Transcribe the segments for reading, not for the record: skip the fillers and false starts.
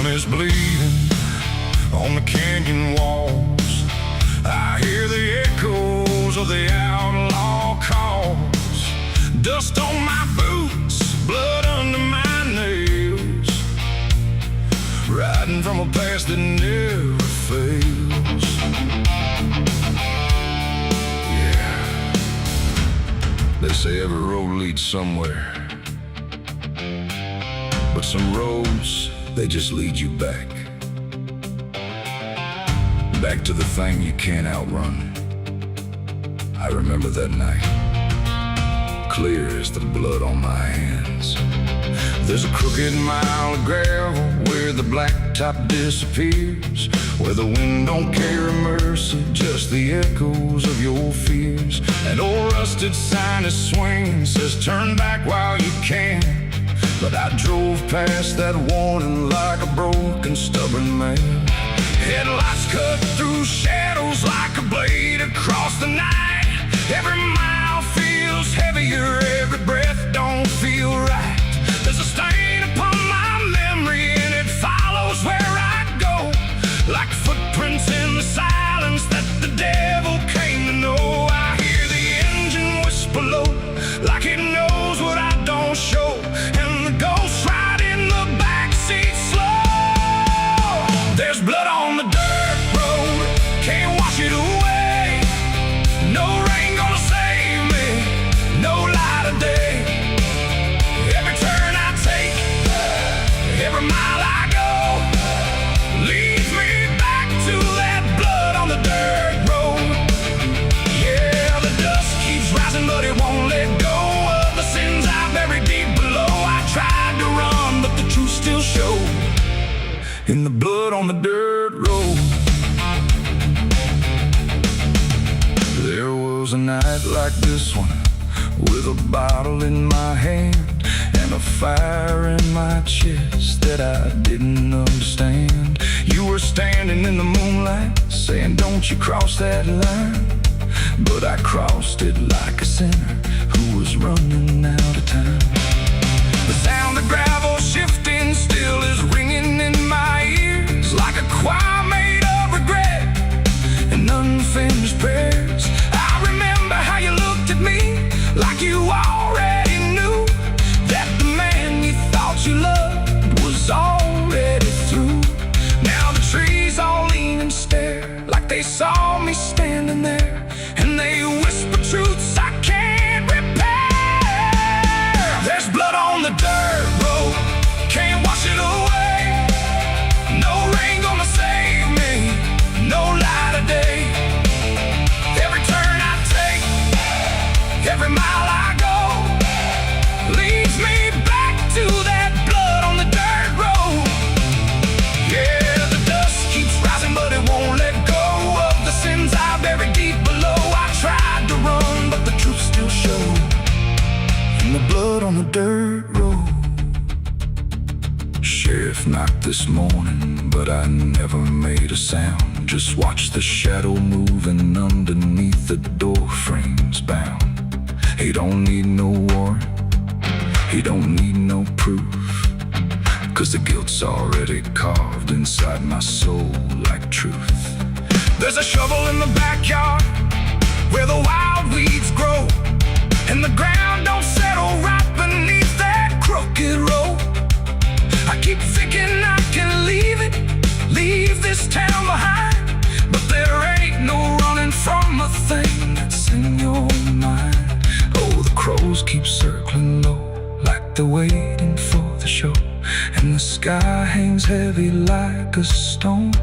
sun is bleeding on the canyon walls. I hear the echoes of the outlaw calls. Dust on my boots, blood under my nails, riding from a past that never fails. Yeah, they say every road leads somewhere, but some roads, they just lead you back. Back to the thing you can't outrun. I remember that night, clear as the blood on my hands. There's a crooked mile of gravel where the blacktop disappears, where the wind don't carry mercy, just the echoes of your fears. An old rusted sign is swinging, says turn back while you can. But I drove past that warning like a broken, stubborn man. Headlights cut through shadows like a blade across the night. Every mile feels heavier, every breath don't feel right. There's a stain upon my memory and it follows where I go, like footprints in the silence that the devil came to know. I hear the engine whisper low, like it knows what I don't show, and the ghost ride in the backseat slow. There's blood on the dirt road, can't wash it away. No rain gonna save me, no light of day. Every turn I take, every mile I go, leads me back to that blood on the dirt road. Yeah, the dust keeps rising, but it won't let go of the sins I buried deep below. I tried to run, but the truth still showed in the blood on the dirt road. There was a night like this one, with a bottle in my hand and a fire in my chest that I didn't understand. You were standing in the moonlight, saying don't you cross that line. But I crossed it like a sinner who was running out of time. The sound of gravel shifting still is ringing in my ears, like a choir made of regret and unfinished prayers. I remember how you looked at me like you already knew that the man you thought you loved was already through. Now the trees all lean and stare like they saw me standing there, and they whisper truths I can't repair. There's blood on the dirt road, can't wash it away. No rain gonna save me, no light of day. Every turn I take, every mile I go, leads me back to that blood on the dirt road. Yeah, the dust keeps rising, but it won't let go of the sins I buried deep below. I tried to run, but the truth still showed in the blood on the dirt road. Sheriff knocked this morning, but I never made a sound. Just watched the shadow moving underneath the door frames bound. He don't need no warrant, he don't need no proof, 'cause the guilt's already carved inside my soul like truth. There's a shovel in the backyard where the wild weeds grow, and the ground don't settle right beneath that crooked road. I keep thinking I can leave it, leave this town behind, but there ain't no running from a thing that's in your mind. Oh, the crows keep circling low like they're waiting for the show, and the sky hangs heavy like a stone.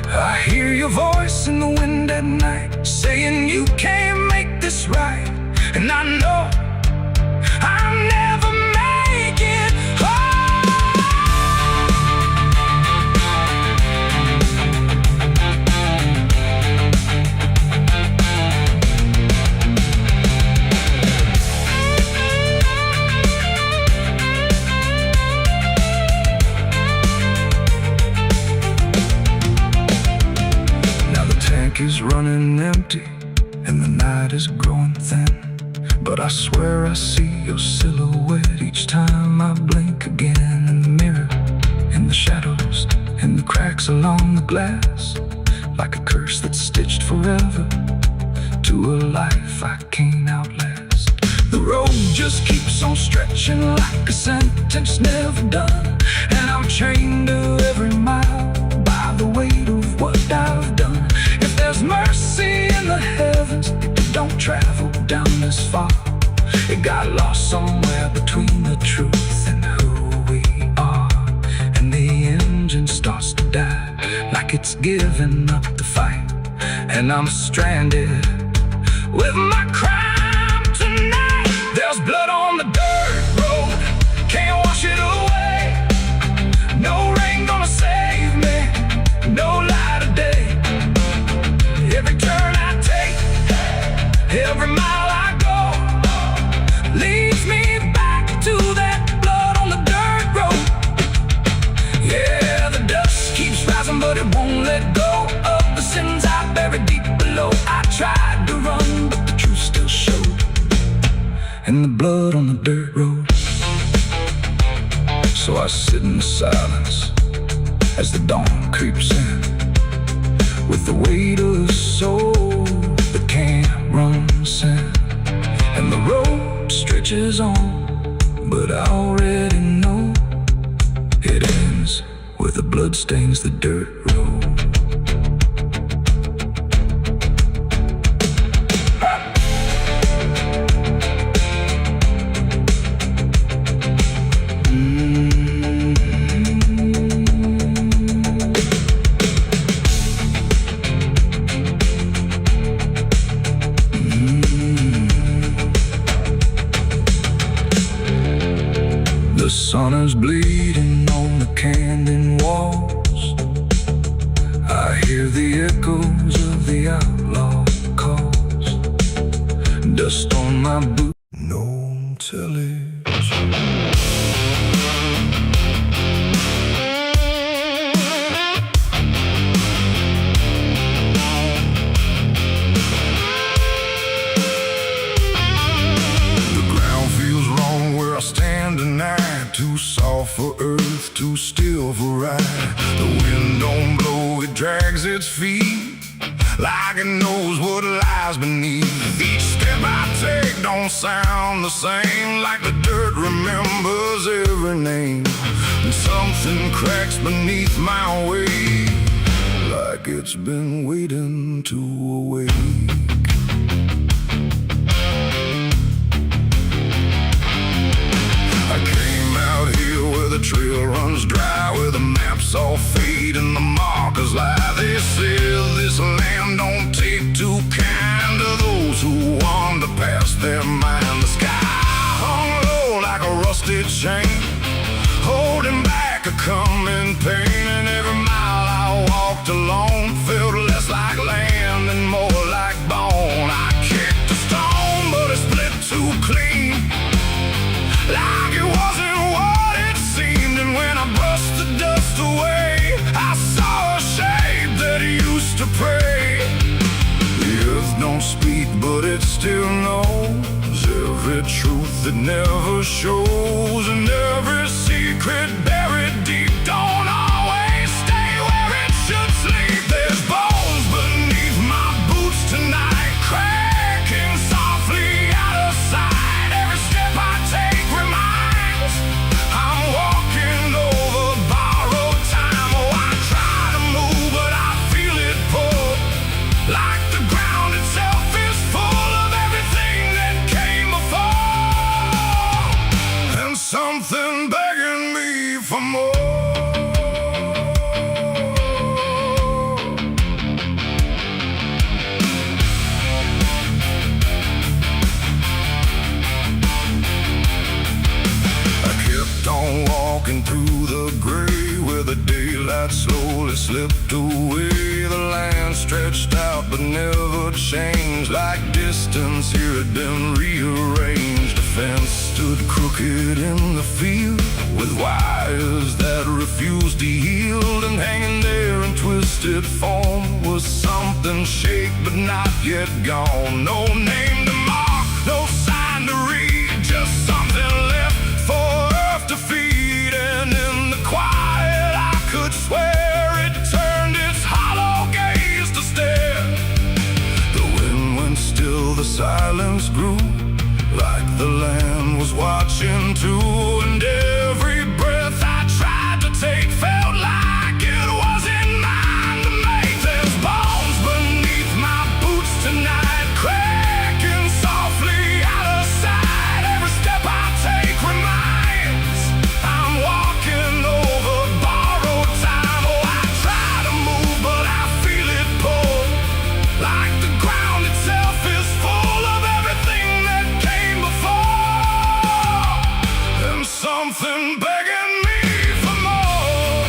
I hear your voice in the wind at night, saying you can't make this right, and I know I'll never make it home. Is running empty and the night is growing thin, but I swear I see your silhouette each time I blink again in the mirror, in the shadow. tracks along the glass, like a curse that's stitched forever to a life I can't outlast. The road just keeps on stretching like a sentence never done, and I'm chained to every mile by the weight of what I've done. If there's mercy in the heavens, don't travel down this far. It got lost somewhere between the truth and who we are, and the engine starts to die like it's giving up the fight, and I'm stranded with my crime tonight. There's blood on the dirt road, can't wash it away. No rain gonna save me, no light of day. Every turn I take, every mile I go, leads me back to that blood on the dirt road. Yeah, the dust keeps rising, but it won't let go of the sins I buried deep below. I tried to run, but the truth still showed, and the blood on the dirt road. So I sit in the silence as the dawn creeps in, with the weight of a soul that can't run sin. And the road stretches on, but I already know it ends where the blood stains the dirt road. The sun is bleeding on the canyon walls. I hear the echoes of the outlaw calls. Dust on my boots, no television. Too soft for earth, too still for ride. The wind don't blow, it drags its feet like it knows what lies beneath. Each step I take don't sound the same, like the dirt remembers every name. And something cracks beneath my weight, like it's been waiting to awake. The trail runs dry, where the maps all fade and the markers lie. They said this land don't take too kind to those who wander past their mind. The sky hung low like a rusted chain, holding back a coming pain. And every mile I walked alone felt less like land and more like bone. I kicked a stone, but it split too clean, like it wasn't what. And when I brushed the dust away, I saw a shape that used to pray. The earth don't speak, but it still knows every truth that never shows, and every secret buried deep don't always stay where it should sleep. There's bones beneath my boots tonight, cracking softly out of sight. Every step I take reminds I'm walking over borrowed time. Oh, I try to move, but I feel it pull, like the ground itself is full of everything that came before, and something begging me for more. On walking through the gray, where the daylight slowly slipped away. The land stretched out but never changed, like distance here had been rearranged. A fence stood crooked in the field, with wires that refused to yield. And hanging there in twisted form was something shaped but not yet gone. No name to mark, no sign to read, just something left for to feed. And in the quiet I could swear it silence grew, like the land was watching too. And every breath I tried to take felt like it wasn't mine to make. There's bones beneath my boots tonight, cracking softly out of sight. Every step I take reminds I'm walking over borrowed time. Oh, I try to move, but I feel it pull, like the ground itself is full of everything that came before, and something begging me for more.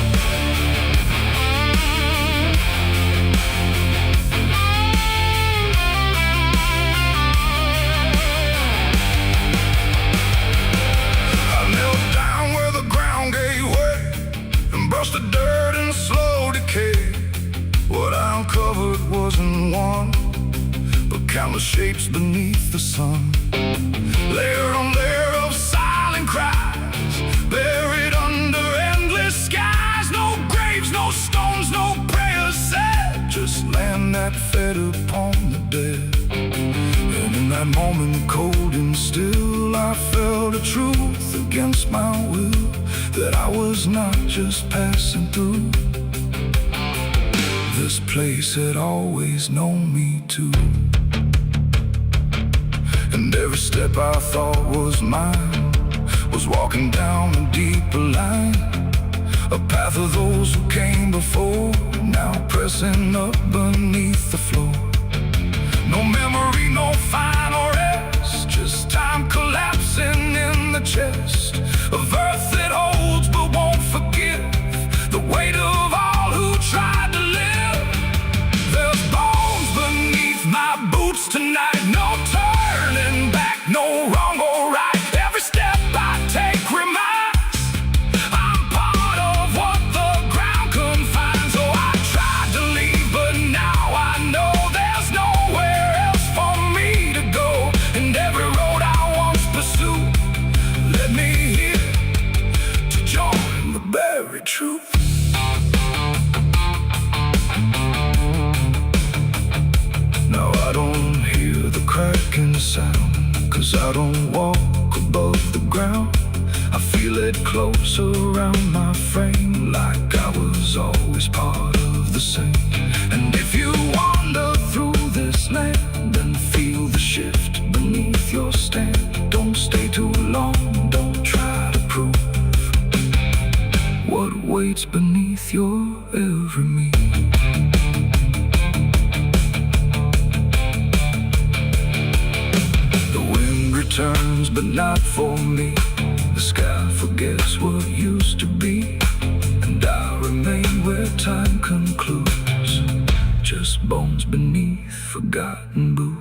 I knelt down where the ground gave way and brushed the dirt in slow decay. What I uncovered wasn't one, but countless shapes beneath the sun. Layer on layer of silent cries, buried under endless skies. No graves, no stones, no prayers said, just land that fed upon the dead. And in that moment, cold and still, I felt a truth against my will, that I was not just passing through. This place had always known me too. And every step I thought was mine was walking down a deeper line, a path of those who came before, now pressing up beneath the floor. No memory, no final rest, just time collapsing in the chest of earth that holds but won't forgive the weight of all who tried to live. There's bones beneath my boots tonight, no turning back, no wrong or right. Every step I take reminds I'm part of what the ground confines. Oh, I tried to leave, but now I know there's nowhere else for me to go. And every road I once pursued led me here to join the buried truth. Now I don't hear the cracking sound, 'cause I don't walk above the ground. I feel it close around my frame, like I was always part of the same. And if you wander through this land, then feel the shift beneath your stand. Don't stay too long, don't try to prove what waits beneath your every move. Returns, but not for me. The sky forgets what used to be, and I remain where time concludes, just bones beneath forgotten boots.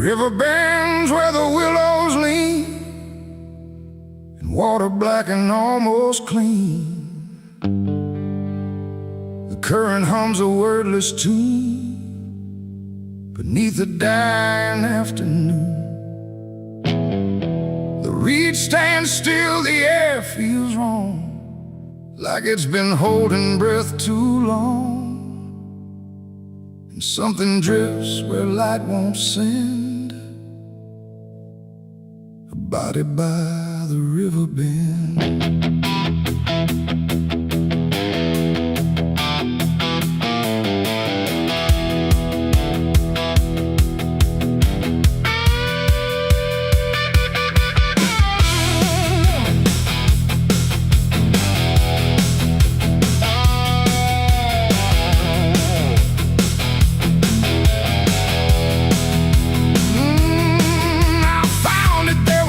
River bends where the willows lean, and water black and almost clean. The current hums a wordless tune beneath the dying afternoon. The reed stands still, the air feels wrong, like it's been holding breath too long. And something drifts where light won't send, a body by the river bend.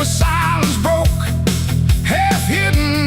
Silence broke, half hidden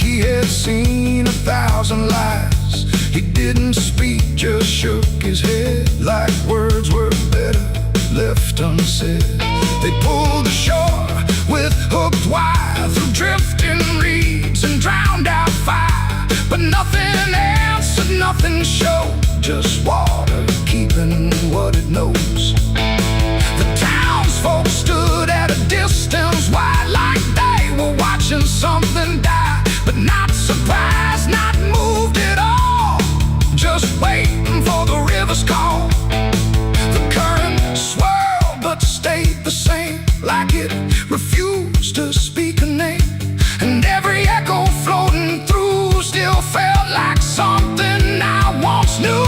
he had seen 1,000 lies. He didn't speak, just shook his head, like words were better left unsaid. They pulled ashore with hooked wire through drifting reeds and drowned out fire, but nothing answered, nothing showed, just water keeping what it knows. The townsfolk stood at a distance wide, like they were watching something die, but not surprised, not moved at all, just waiting for the river's call. The current swirled but stayed the same, like it refused to speak a name, and every echo floating through still felt like something I once knew.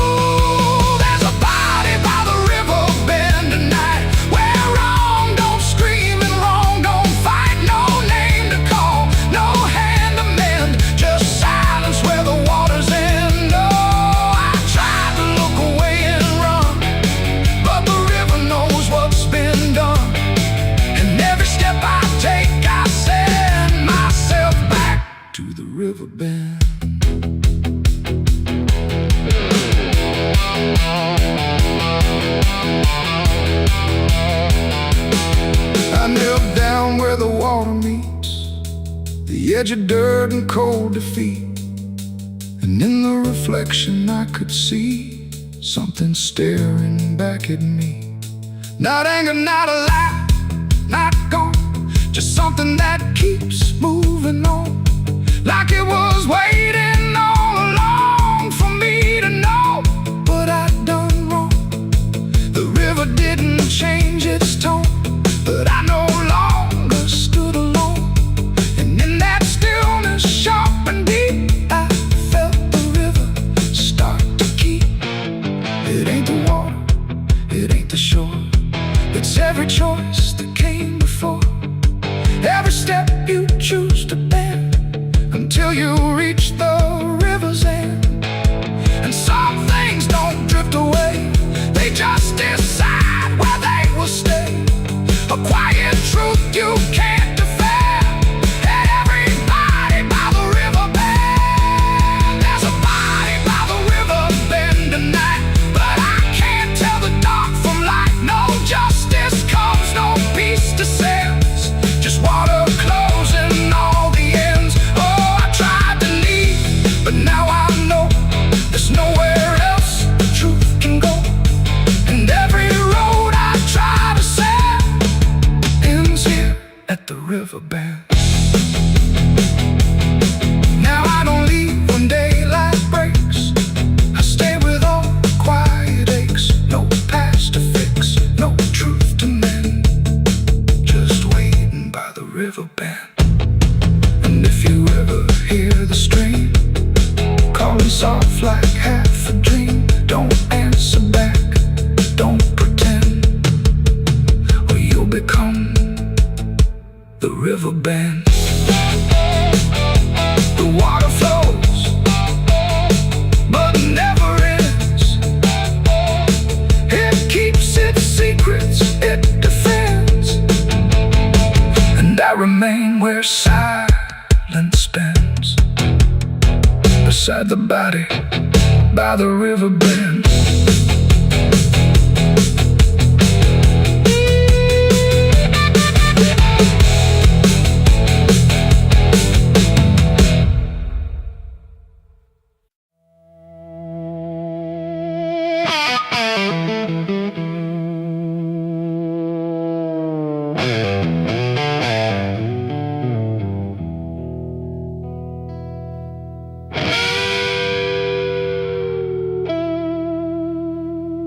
There's a body by the river bend tonight, where wrong don't scream and wrong don't fight. No name to call, no hand to mend, just silence where the waters end. Oh, I tried to look away and run, but the river knows what's been done. And every step I take, I send myself back to the river bend. I knelt down where the water meets the edge of dirt and cold defeat, and in the reflection I could see something staring back at me. Not anger, not a lie, not gone, just something that keeps moving on, like it was waiting all along for me to know what I'd done wrong. The river didn't change its tone, but I no longer stood alone. And in that stillness, sharp and deep, I felt the river start to keep. It ain't the water, it ain't the shore, it's every choice that came before, every step you choose to bend, until you reach the river's end. And some things don't drift away, they just decide where they will stay. A quiet truth you can't defend, and everybody by the river bend. There's a body by the river bend tonight, but I can't tell the dark from light. No justice comes, no peace descends, just water closing all the ends. Oh, I tried to leave, but now I know there's nowhere else the truth can go. And every road I try to set ends here at the river bend. Now I don't leave when daylight breaks, I stay with all the quiet aches. No past to fix, no truth to mend, just waiting by the river bend. And if you ever hear the stream calling soft like half a dream, don't answer back, don't pretend, or you'll become the river bend. The water flows, but never ends. It keeps its secrets, it defends, and I remain where silence bends, beside the body by the river bend.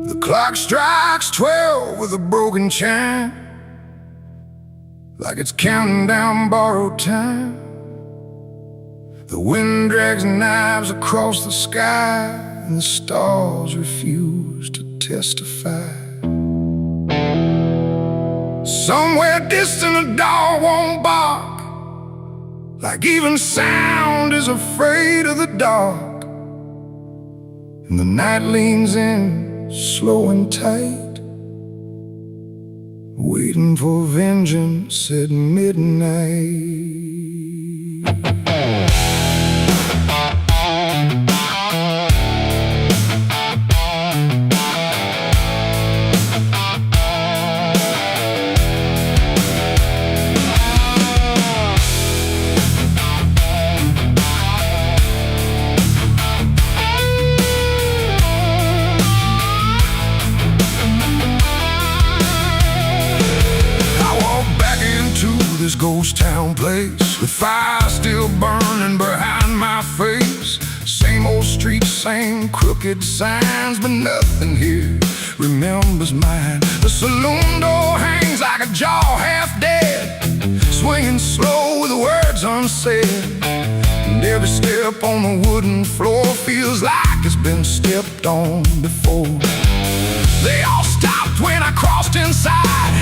The clock strikes 12 with a broken chime, like it's counting down borrowed time. The wind drags knives across the sky, and the stars refuse to testify. Somewhere distant a dog won't bark, like even sound is afraid of the dark. And the night leans in, slow and tight, waiting for vengeance at midnight. ghost town place, with fire still burning behind my face. Same old streets, same crooked signs, but nothing here remembers mine. The saloon door hangs like a jaw half dead, swinging slow with words unsaid. And every step on the wooden floor feels like it's been stepped on before. They all stopped when I crossed inside,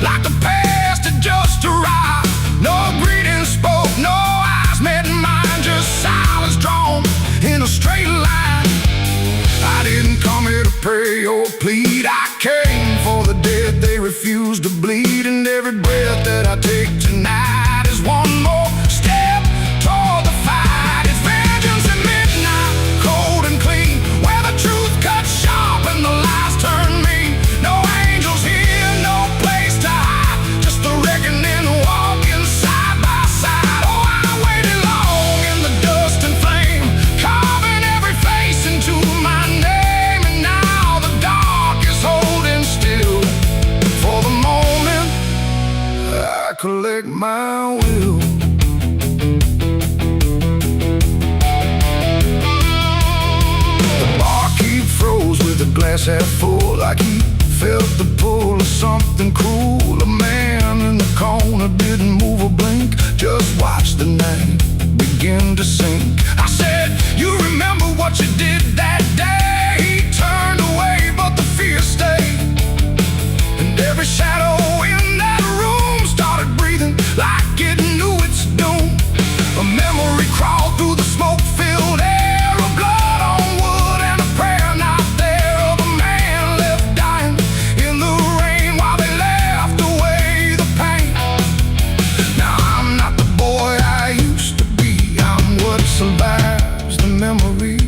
like the past had just arrived. No greeting spoke, no eyes met mine, just silence drawn in a straight line. I didn't come here to pray or plead, I came for the dead they refuse to bleed. And every breath that I take tonight is one more step toward the fight. It's vengeance at midnight, cold and clean, where the truth cuts sharp and the lies turn mean. No angels here, no place to hide, just the reckoning walking side by side. Oh, I waited long in the dust and flame, carving every face into my name. And now the dark is holding still. For the moment, I collect my will. The barkeep froze with a glass half full, like he felt the pull of something cruel. A man in the corner didn't move a blink, just watched the night begin to sink. I said, you remember what you did that day? He turned away, but the fear stayed. And every shadow in that room started breathing like it knew its doom. A memory crawled through the smoke-filled air, of blood on wood and a prayer not there, of a man left dying in the rain while they laughed away the pain. Now I'm not the boy I used to be, I'm what survives the memory.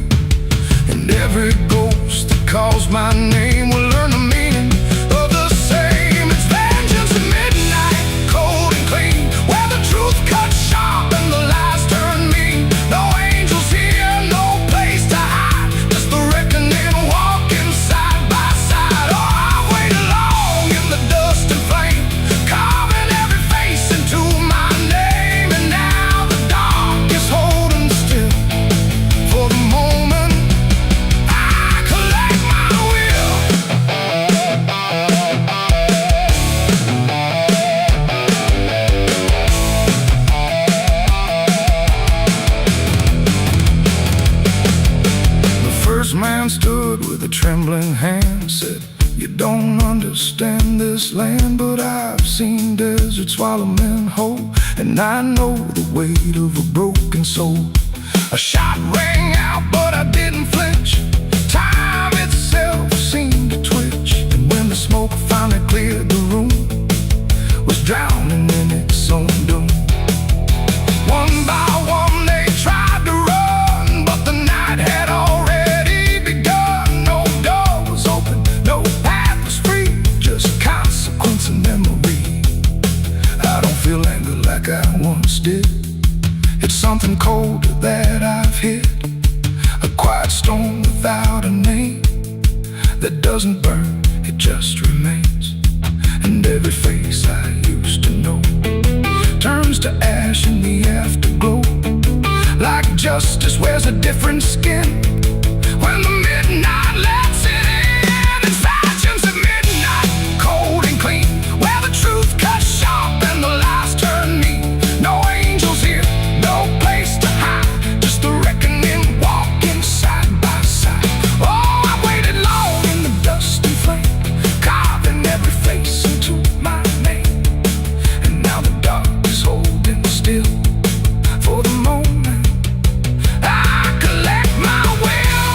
And every ghost that calls my name will learn the meaning of the same. It's vengeance at midnight, cold and clean, where the truth cuts sharp and the lies turn mean. No angels here, no place to hide, just the reckoning walking side by side. Oh, I waited long in the dust and flame, carving every face into my name. And now the dark is holding still. For the moment, I collect my will. The first man stood with a trembling hand, said, you don't understand this land, but I've seen deserts swallow men whole, and I know the weight of a broken soul. A shot rang out, but I didn't flinch. Time itself seemed to twitch, and when the smoke finally cleared the room, was drowning in its own doom. One by one they tried to run, but the night had already begun. No door was open, no path was free, just consequence and memory. I don't feel anger like I once did, it's something colder that I've hit. A quiet storm without a name, that doesn't burn, it just remains. And every face I used to know turns to ash in the afterglow, like justice wears a different skin when the midnight lets it in. It's vengeance at midnight, cold and clean, where the truth cuts sharp and the lies turn mean. No angels here, no place to hide, just the reckoning walking side by side. Oh, I waited long in the dust and flame, carving every face into my name. And now the dark is holding still. For the moment, I collect my will.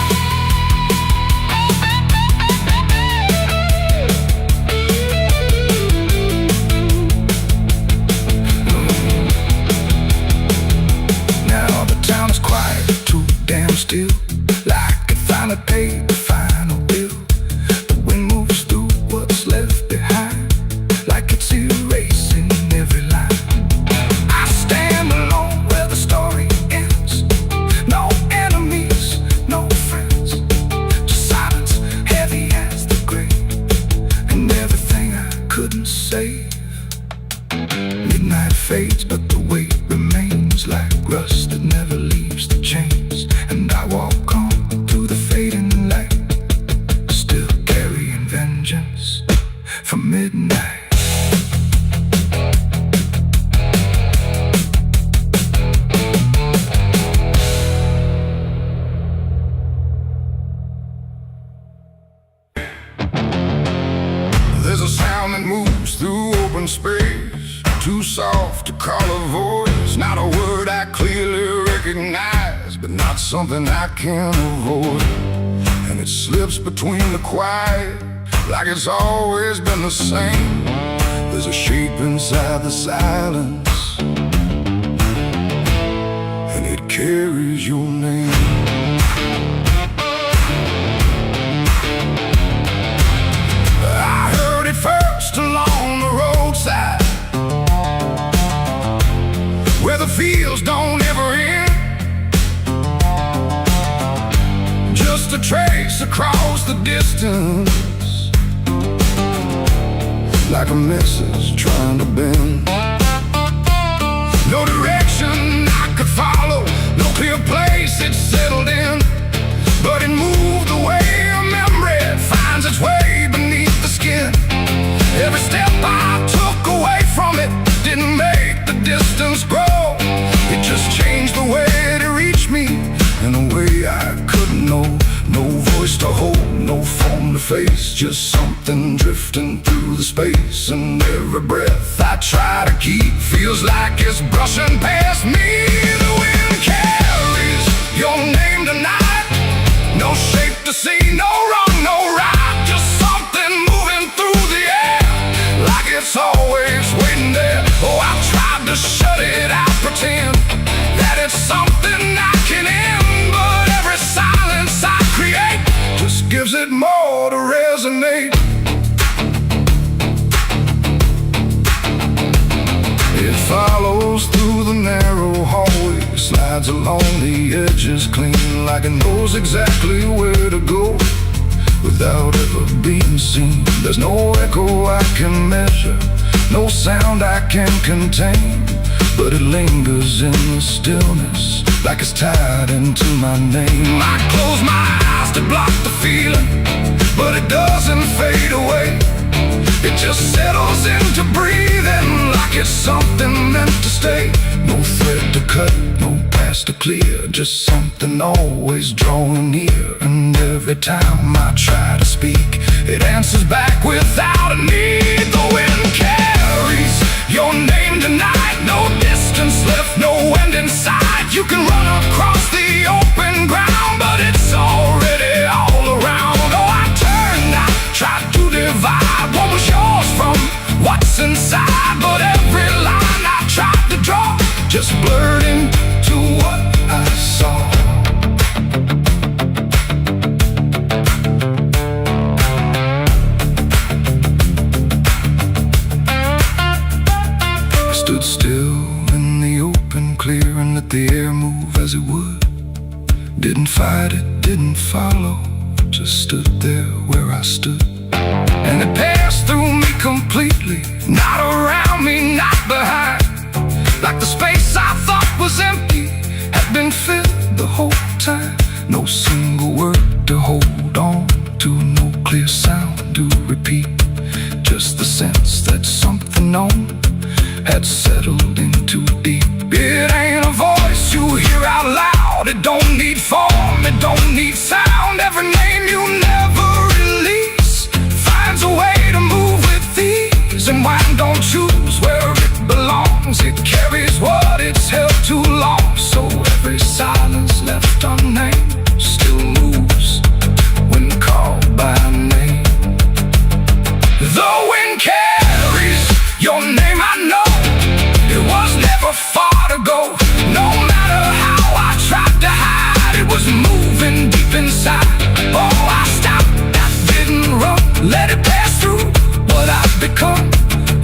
open space, too soft to call a voice. Not a word I clearly recognize, but not something I can avoid. And it slips between the quiet, like it's always been the same. There's a shape inside the silence, and it carries your name. I heard it first along the roadside, where the fields don't ever end. Just a trace across the distance, like a message trying to bend. No direction I could follow, no clear place it settled in, but it moved the way a memory finds its way beneath the skin. Every step I took away from it didn't make the distance grow. It just changed the way it reached me in a way I couldn't know. No voice to hold, no form to face, just something drifting through the space. And every breath I try to keep feels like it's brushing past me. The wind carries your name tonight, no shape to see, no wrong, no right, just something moving through the air, like it's always waiting there. Oh, I've tried to shut it out, pretend that it's something I can end, but every silence I create just gives it more to resonate. It follows through the narrow hallway, slides along the edges clean, like it knows exactly where to go without ever being seen. There's no echo I can measure, no sound I can contain, but it lingers in the stillness, like it's tied into my name. I close my eyes to block the feeling, but it doesn't fade away. It just settles into breathing, like it's something meant to stay. No thread to cut, no path to clear, just something always drawing near. And every time I try to speak, it answers back without a need. The wind carries your name tonight, no distance left, no end in sight. You can run across the open ground, but it's already all around. Oh, I turned, I tried to divide what was yours from what's inside, but every line I tried to draw just blurred into what I saw. Stood still in the open clear and let the air move as it would. Didn't fight it, didn't follow, just stood there where I stood. And it passed through me completely, not around me, not behind. Like the space I thought was empty had been filled the whole time. No single word to hold on to, no clear sound to repeat, just the sense that something known had settled in too deep. It ain't a voice you hear out loud, it don't need form, it don't need sound. Every name you never release finds a way to move with ease, and wine don't choose where it belongs, it carries what it's held too long. So every silence left unnamed still moves when called by name. The wind carries your name, I know it was never far to go. No matter how I tried to hide, it was moving deep inside. Oh, I stopped, I didn't run, let it pass through what I've become.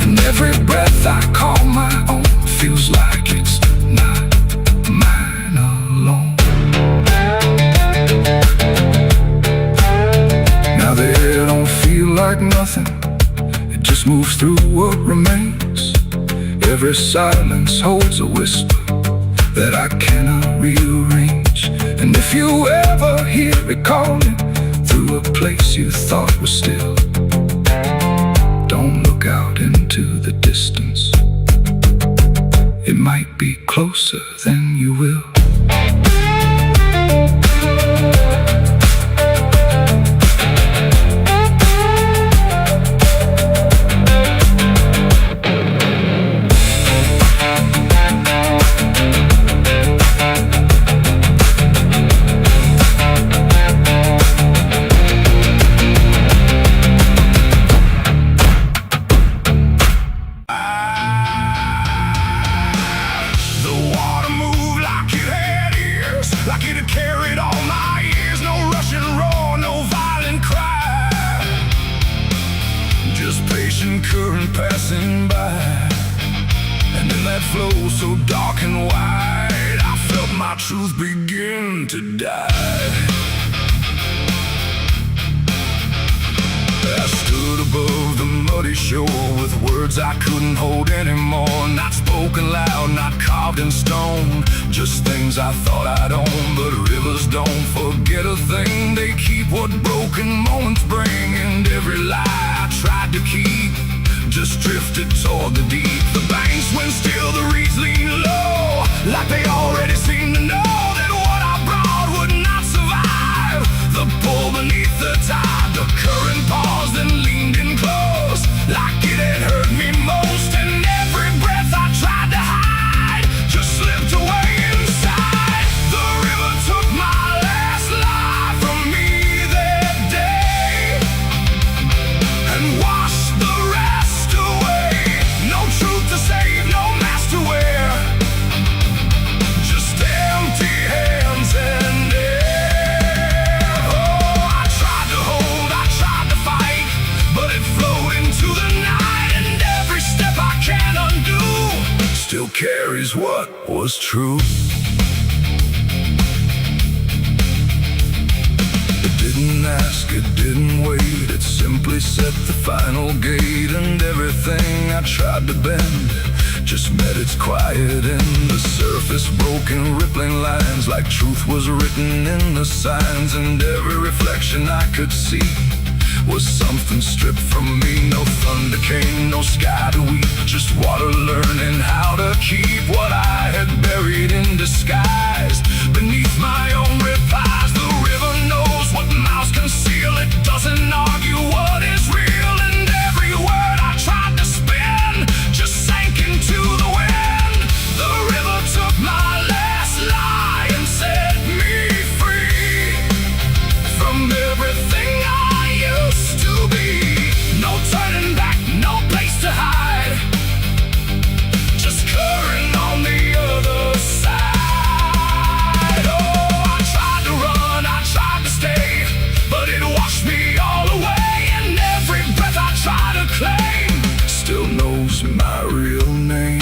And every breath I call my own feels like it's not mine alone. Now the air don't feel like nothing, it just moves through what remains. Every silence holds a whisper that I cannot rearrange. And if you ever hear it calling through a place you thought was still, don't look out into the distance, it might be closer than you will. truth begin to die. I stood above the muddy shore with words I couldn't hold anymore. Not spoken loud, not carved in stone, just things I thought I'd own. But rivers don't forget a thing, they keep what broken moments bring. And every lie I tried to keep just drifted toward the deep. The banks went still, the reeds lean low, like they already seem to know that what I brought would not survive the pull beneath the tide. The current paused and leaned in close, like it had hurt me most. And every breath I tried to hide just slipped away inside. The river took my last lie from me that day and washed the rest away. No truth to save, no mask to wear, just empty hands and air. Oh, I tried to hold, I tried to fight, but it flowed into the night. And every step I can't undo still carries what was true. It didn't ask, it didn't wait, it simply set the final gate. And everything I tried to bend just met its quiet end. The surface broke in rippling lines, like truth was written in the signs. And every reflection I could see was something stripped from me. No thunder came, no sky to weep, just water learning how to keep what I had buried in disguise beneath my own replies. The river knows what mouths conceal, it doesn't argue what is real. And every word I tried to spin just sank into the wind. The river took my last lie and set me free from everything I used to be. No turning back, no place to hide, just current on the other side. Oh, I tried to run, I tried to stay, but it washed me all away. And every breath I try to claim still knows my real name.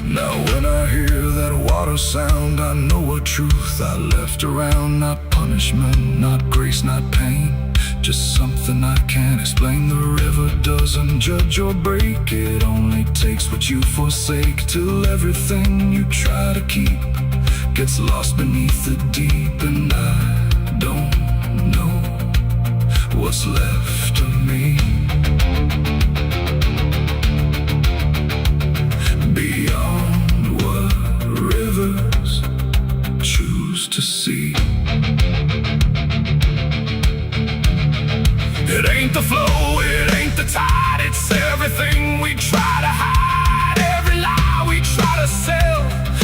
Now when I hear that water sound, I know a truth I left around. Not punishment, not grace, not pain, just something I can't explain. The river doesn't judge or break, it only takes what you forsake, till everything you try to keep gets lost beneath the deep. And I don't know what's left of me beyond what rivers choose to see. It ain't the flow, it ain't the tide, it's everything we try to hide. Every lie we try to sell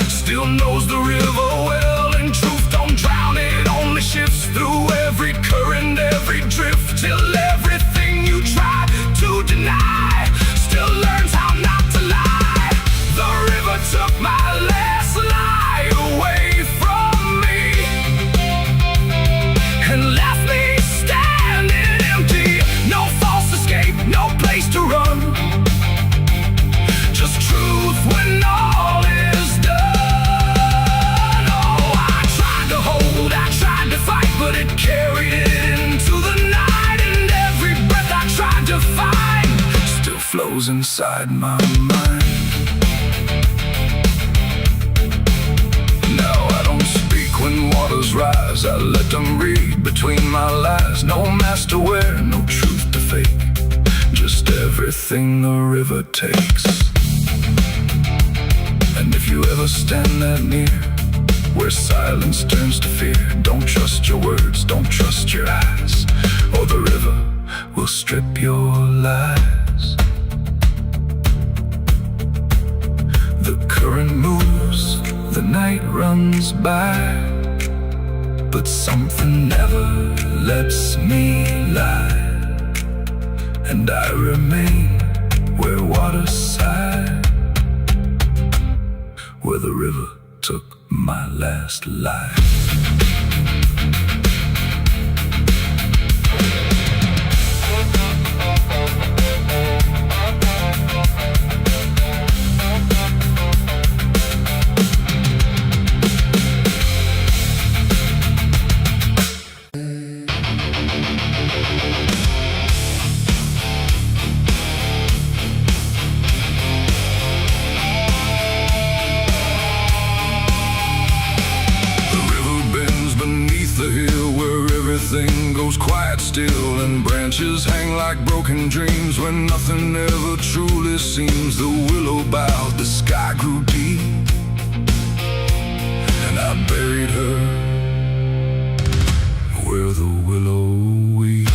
still knows the river well. And truth don't drown, it only shifts through every current, every drift, till everything you try to deny still learns how not to lie. The river took my last lie away from me and left me standing empty. No false escape, no place to run, just truth when all is done. Oh, I tried to hold, I tried to fight, but it carried it into the night. And every breath I tried to find still flows inside my mind. Now I don't speak when waters rise, I let them read between my lies. No mask to wear, no truth to fake, just everything the river takes. And if you ever stand that near, where silence turns to fear, don't trust your words, don't trust your eyes, or the river will strip your lies. The current moves, the night runs by, but something never lets me lie. And I remain where water sigh, where the river took my last life. everything goes quiet still, and branches hang like broken dreams when nothing ever truly seems. The willow bowed, the sky grew deep, and I buried her where the willow weeps.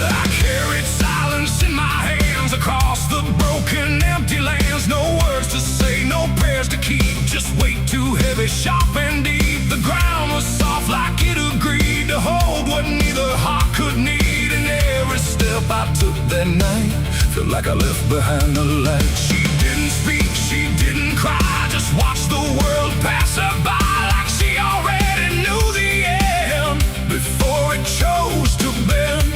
I carried silence in my hands across the broken, empty lands. No words to say, no prayers to keep, just weight too heavy, sharp and deep. The ground was soft like it agreed to hold what neither heart could need. And every step I took that night felt like I left behind the light. She didn't speak, she didn't cry, just watched the world pass her by like she already knew the end before it chose to bend.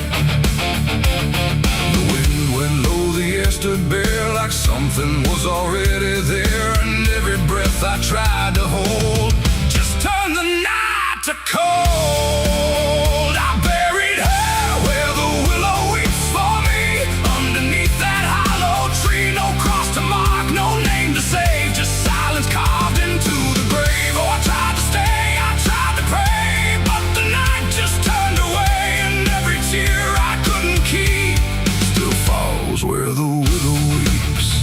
The wind went low, the air stood bare like something was already there, and every breath I tried to hold just turned the night to cold. I buried her where the willow weeps for me, underneath that hollow tree. No cross to mark, no name to save, just silence carved into the grave. Oh, I tried to stay, I tried to pray, but the night just turned away, and every tear I couldn't keep still falls where the willow weeps.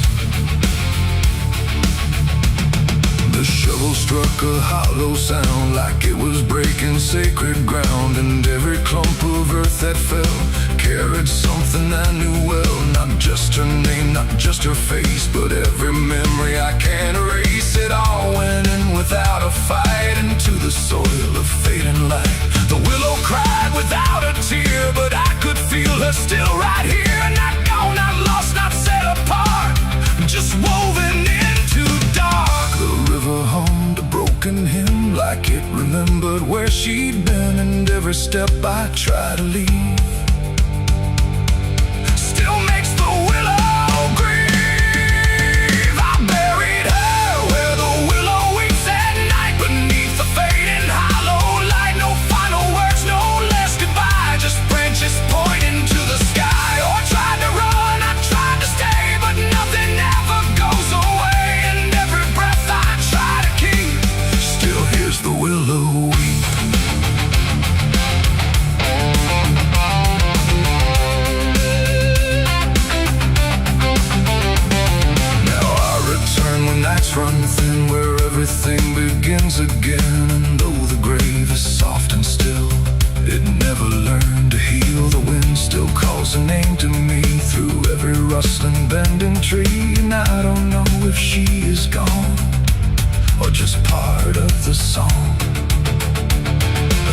The shovel struck a hollow sound like it was breaking sacred ground, and every clump of earth that fell carried something I knew well. Not just her name, not just her face, but every memory I can't erase. It all went in without a fight into the soil of fading light. The willow cried without a tear, but I could feel her still right here. Not gone, not lost, not set apart, just woven into dark. The river hummed a broken hymn like it remembered where she'd been, and every step I tried to leave still makes the willow grieve. I buried her where the willow weeps at night, beneath the fading hollow light. No final words, no less goodbye, just branches pointing to the sky. Oh, I tried to run, I tried to stay, but nothing ever goes away, and every breath I try to keep still hears the willow weep. Nights run thin where everything begins again, and though the grave is soft and still, it never learned to heal. The wind still calls a name to me through every rustling bending tree, and I don't know if she is gone or just part of the song.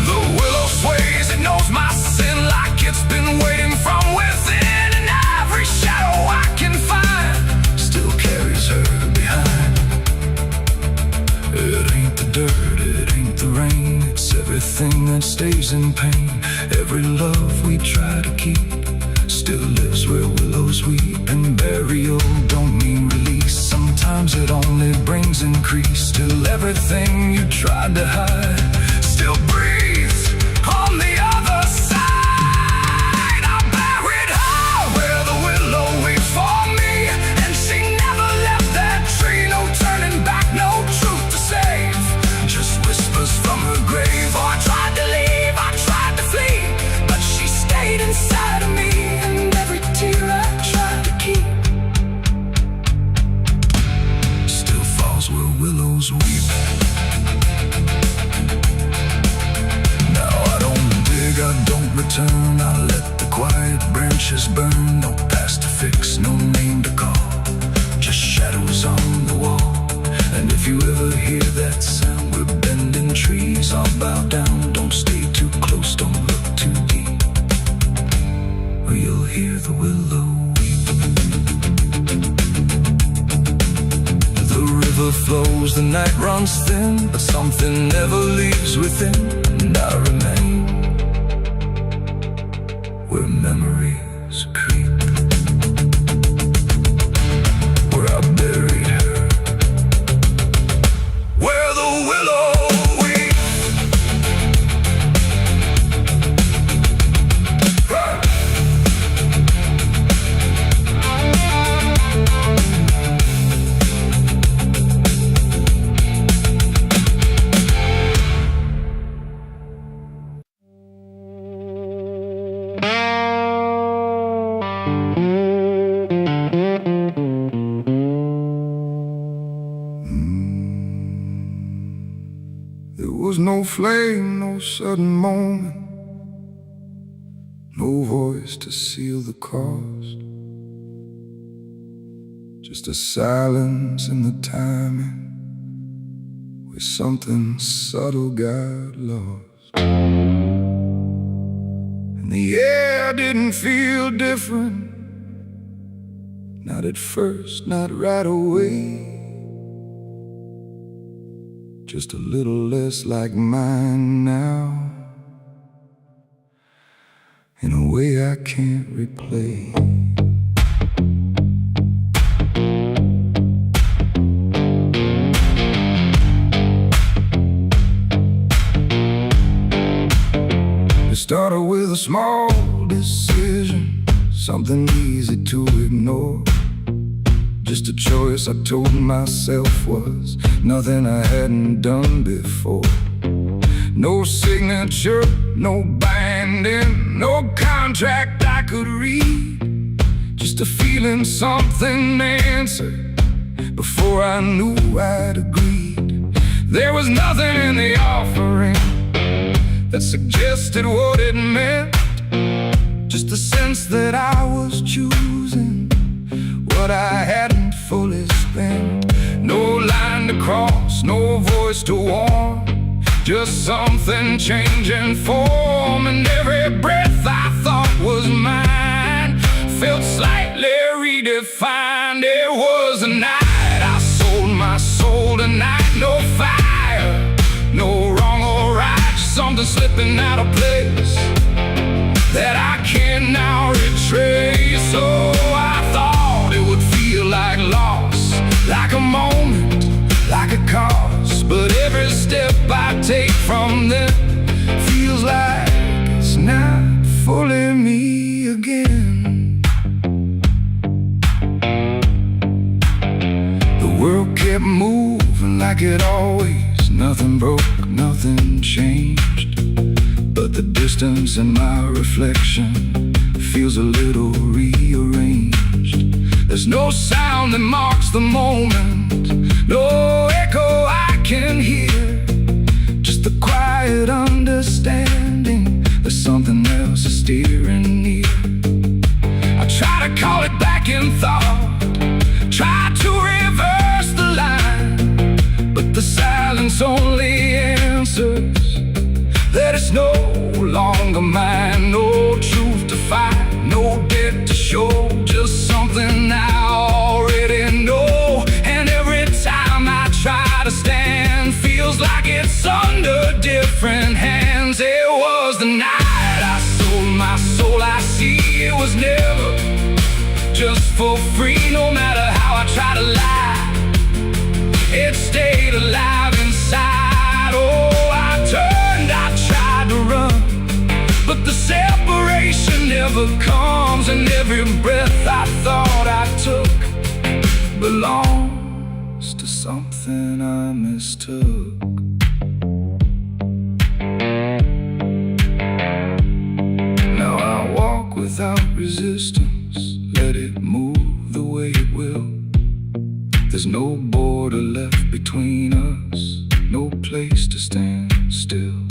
The willow sways, it knows my sin like it's been waiting from within, and every shadow I can find still carries her behind. It ain't the dirt, it ain't the rain, it's everything that stays in pain. Every love we try to keep still lives where willows weep, and burial don't mean release, sometimes it only brings increase, till everything you tried to hide still breathes on the other side. I buried her where the willow weeps for me, and she never left that tree. No turning back, no truth to save, just whispers from her grave. Oh, I tried to leave, I tried to flee, but she stayed inside of me, and every tear I tried to keep still falls where willows weep. Now I don't dig, I don't return, I let the quiet branches burn. No past to fix, no name to call, just shadows on the wall. And if you ever hear that sound, we're bending trees, I'll bow down. Don't stay too close, don't look too deep, or you'll hear the willow weep. The river flows, the night runs thin, but something never leaves within, and I remain where memories creep, where I buried her, where the willow weeps. was no flame, no sudden moment, no voice to seal the cost. Just a silence in the timing, where something subtle got lost. And the air didn't feel different, not at first, not right away. Just a little less like mine now, in a way I can't replay. It started with a small decision, something easy to ignore. Just a choice I told myself was nothing I hadn't done before. No signature, no binding, no contract I could read. Just a feeling something answered before I knew I'd agreed. There was nothing in the offering that suggested what it meant, just the sense that I was choosing what I hadn't fully spent. No line to cross, no voice to warn, just something changing form. And every breath I thought was mine felt slightly redefined. It was a night I sold my soul tonight. No fire, no wrong or right, just something slipping out of place that I can now retrace. So I thought it would feel like loss, like a moment, like a cause. But every step I take from them feels like it's not fully me again. The world kept moving like it always, nothing broke, nothing changed. But the distance in my reflection feels a little rearranged. There's no sound that marks the moment, no echo I can hear, just the quiet understanding that something else is steering near. I try to call it back in thought, try to reverse the line, but the silence only answers that it's no longer mine. No truth to fight, no debt to show, just something I already know. And every time I try to stand, feels like it's under different hands. It was the night I sold my soul. I see it was never just for free. No matter how I try to lie, it stayed alive inside. Oh, I tried to run, but the separation never comes. And every breath I thought I took belongs to something I mistook. Now I walk without resistance, let it move the way it will. There's no border left between us, no place to stand still.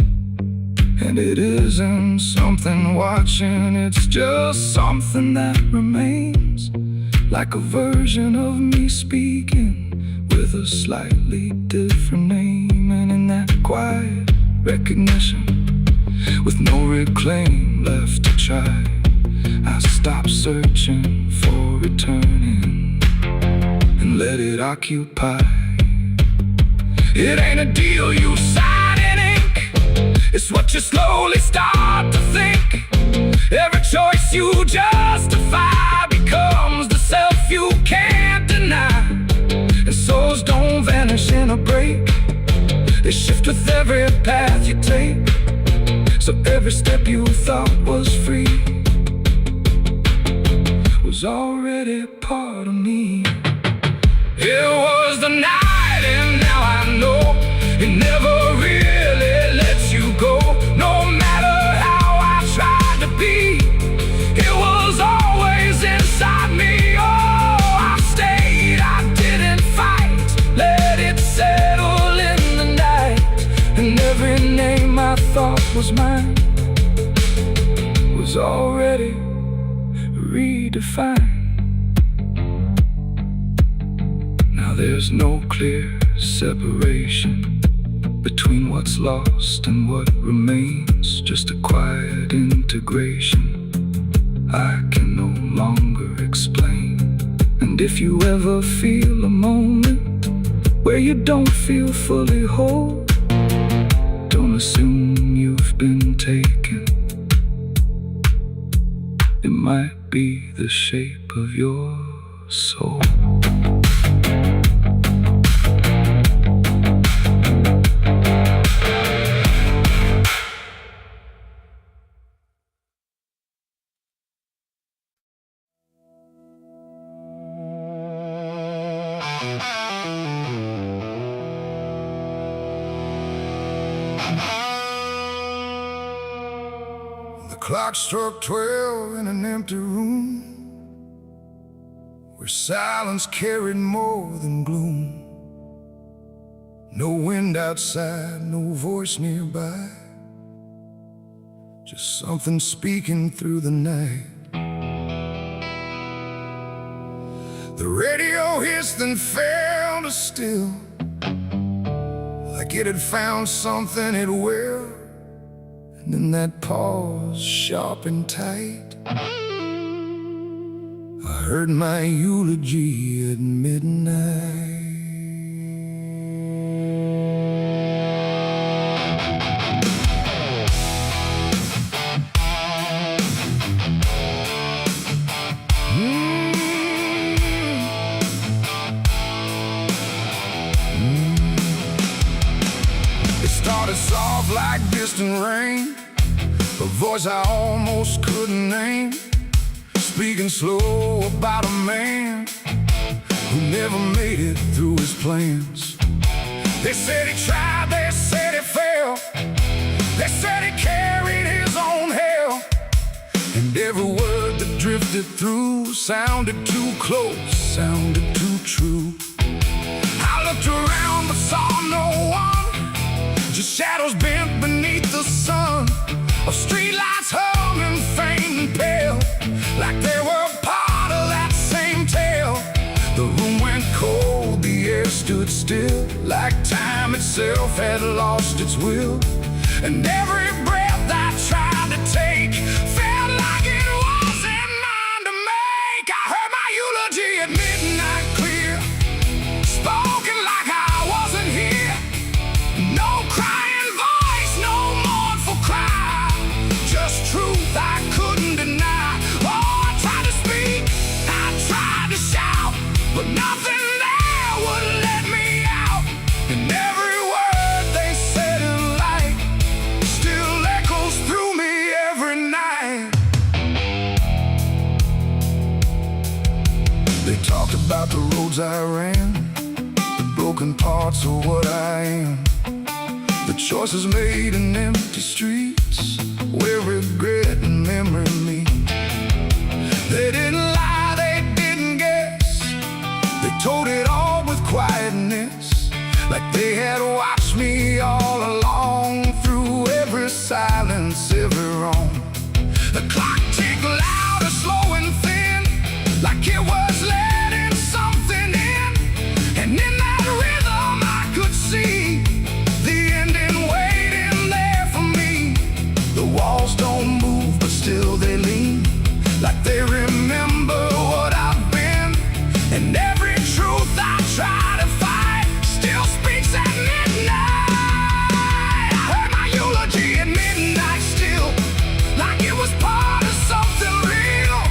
And it isn't something watching, it's just something that remains, like a version of me speaking with a slightly different name. And in that quiet recognition, with no reclaim left to try, I stop searching for returning and let it occupy. It ain't a deal you sign in ink, it's what you slowly start to think. Every choice you justify becomes the self you can't deny. And souls don't vanish in a break, they shift with every path you take. So every step you thought was free was already part of me. It was the night, and now I know it never really lets you go. No matter how I tried to be, it was always inside me. Oh, I stayed, I didn't fight, let it settle in the night. And every was mine was already redefined. Now there's no clear separation between what's lost and what remains, just a quiet integration I can no longer explain. And if you ever feel a moment where you don't feel fully whole, don't assume you've been taken. It might be the shape of your soul. The clock struck 12 in an empty room, where silence carried more than gloom. No wind outside, no voice nearby, just something speaking through the night. The radio hissed and fell to still, like it had found something it will. And in that pause, sharp and tight, I heard my eulogy at midnight. It started soft like distant rain, a voice I almost couldn't name, speaking slow about a man who never made it through his plans. They said he tried, they said he failed, they said he carried his own hell, and every word that drifted through sounded too close, sounded too true. I looked around but saw no one, just shadows bent beneath the sun, of streetlights hung and faint and pale, like they were part of that same tale. The room went cold, the air stood still, like time itself had lost its will. And every breath I tried to take felt like it wasn't mine to make. I heard my eulogy at midnight clear, spoken like I wasn't here. No crying voice, no mournful cry, just truth I couldn't deny. Oh, I tried to speak, I tried to shout, but nothing there would let me out. And every word they said in light still echoes through me every night. They talked about the roads I ran, the broken parts of what I am, the choices made in empty streets where regret and memory meet. They didn't lie, they didn't guess, they told it all with quietness, like they had watched me all along, through every silence, every wrong. The clock ticked louder, slow and thin, like it was letting something in. And in that rhythm I could see the ending waiting there for me. The walls don't move, but still they lean, like they remember what I've been. And every truth I try to fight still speaks at midnight. I heard my eulogy at midnight still, like it was part of something real.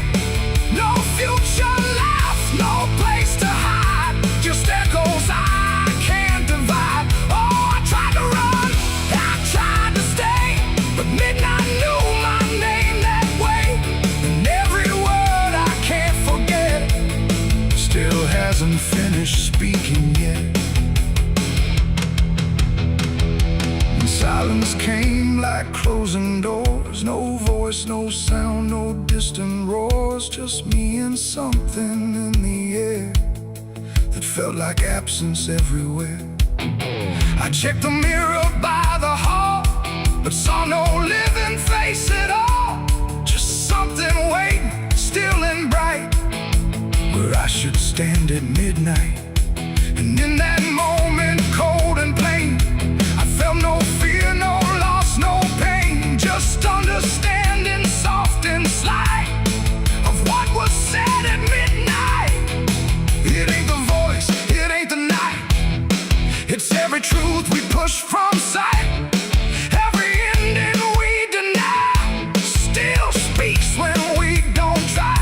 No future left, no place to hide, just echoes I can't divide. Oh, I tried to run, I tried to stay, but midnight knew my name that way. And every word I can't forget still hasn't finished speaking yet. And silence came like closing doors, no voice, no sound, no distant roars, just me and something in the air that felt like absence everywhere. I checked the mirror by the hall, but saw no living face at all. Just something waiting, still and bright, where I should stand at midnight. And in that moment, cold and plain, I felt no fear, no loss, no pain. Just understanding, soft and slight, of what was said at midnight. It ain't the voice, it ain't the night, it's every truth we push from sight. Every ending we deny still speaks when we don't try.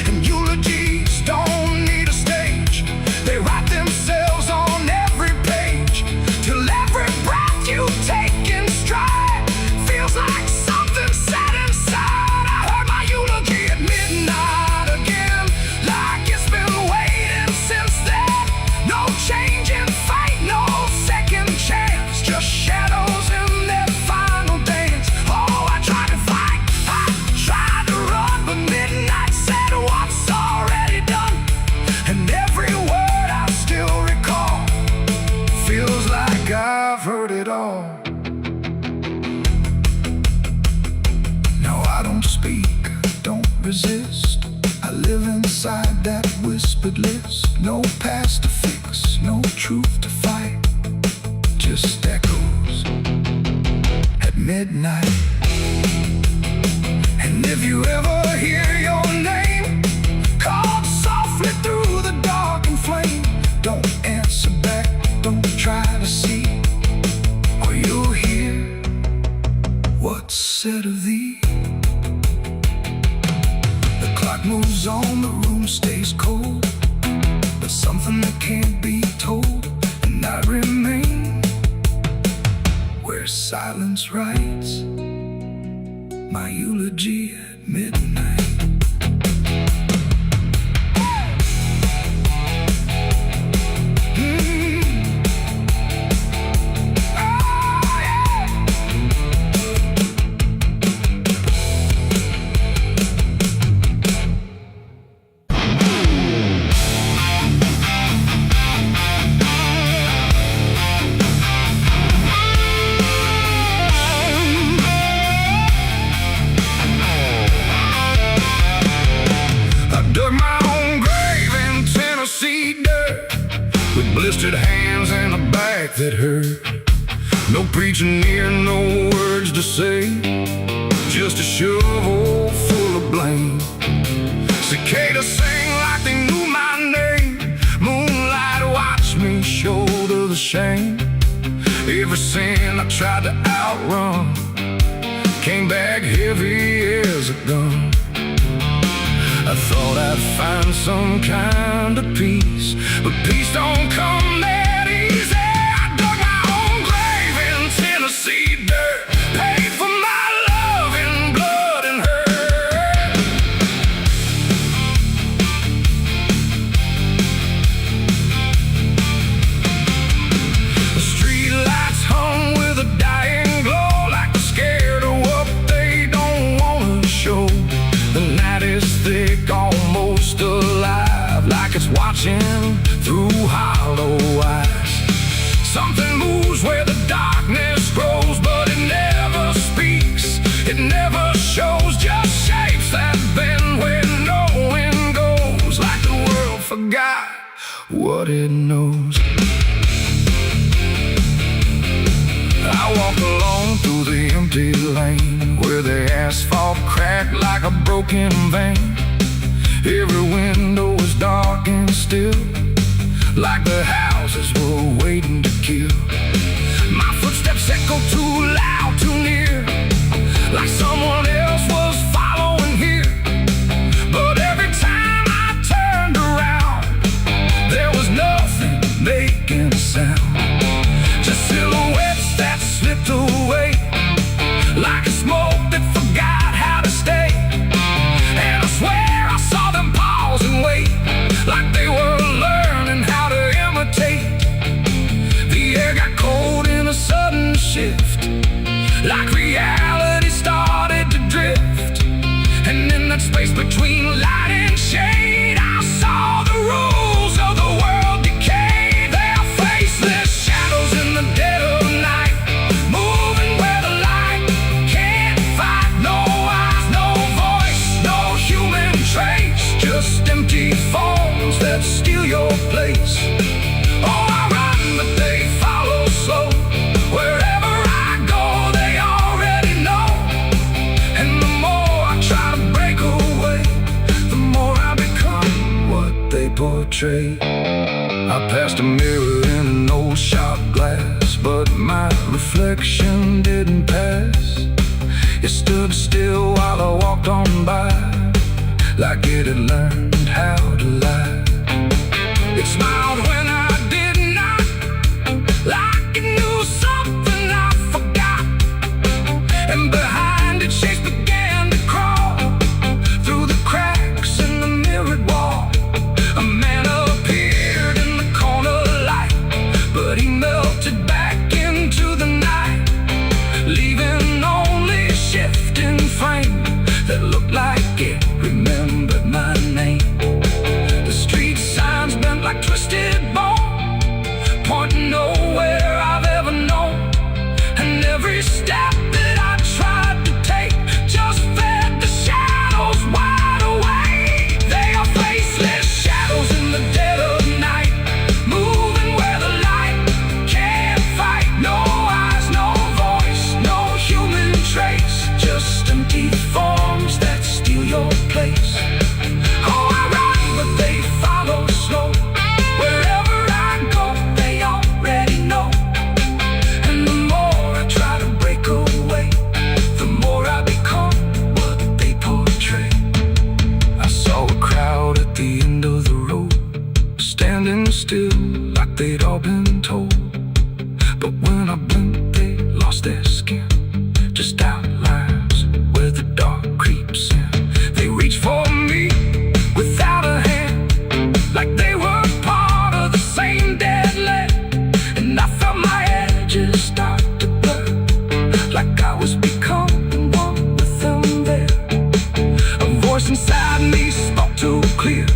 And eulogies don't need a stage, they write themselves on every page, till every breath you take in stride feels like something set inside. I heard my eulogy at midnight again, like it's been waiting since then. No change in fate, no second chance, just shadows in their final dance. Oh, I tried to fight, I tried to run, but midnight said what's already done. And every word I still recall feels like I've heard it all. No, I don't speak, don't resist, I live inside that whispered list. No past to fix, no truth to fight, just echoes at midnight. And if you ever hear your name called softly through the dark and flame, don't answer back, don't try to see, or you'll hear what's said of thee. The clock moves on, the room stays cold, but something that can't be told, and I remain where silence writes my eulogy at midnight. Blistered hands and a back that hurt. No preaching near, no words to say, just a shovel full of blame. Cicadas sing like they knew my name. Moonlight watched me shoulder the shame. Every sin I tried to outrun came back heavy as a gun. I thought I'd find some kind of peace, but peace don't come that easy. I dug my own grave in Tennessee dirt, paid for my love in blood and hurt. The street lights hung with a dying glow, like they're scared of what they don't want to show. The night is thick, almost alive, like it's watching through hollow eyes. Something moves where the darkness grows, but it never speaks, it never shows, just shapes that bend where no wind goes, like the world forgot what it knows. I walk alone through the empty lane, where the asphalt cracked like a broken vein. Every window was dark and still, like the houses were waiting to kill. My footsteps echo too loud, too near, like someone else was following here. But every time I turned around, there was nothing making a sound, just silhouettes that slipped away, like a smoke that forgot how to stay. And I swear I saw them pause and wait, like they were learning how to imitate. The air got cold in a sudden shift, portray. I passed a mirror in an old shot glass, but my reflection didn't pass. It stood still while I walked on by, like it had learned how to lie. It smiled when I did not, like it knew something I forgot. And behind it, shapes began to crawl through the cracks in the mirrored wall. A man appeared in the corner light, but he melted back into the night, leaving only a shifting frame that looked like it remembered my name. The street signs bent like twisted bone, pointing nowhere I've ever known. And every step that I tried to take just fed the shadows wide awake. They are faceless shadows in the dead of night, moving where the light can't fight. No eyes, no voice, no human trace, just empty forms that steal your place. Oh, I run, but they follow slow. Wherever I go, they already know. And the more I try to break away, the more I become what they portray. I saw a crowd at the end of the road, standing still like they'd all been told. But when I blinked, they lost their skin, just outlines where the dark creeps in. They reach for me without a hand, like they were part of the same dead land. And I felt my edges start to blur, like I was becoming one with them there. A voice inside me spoke too clear,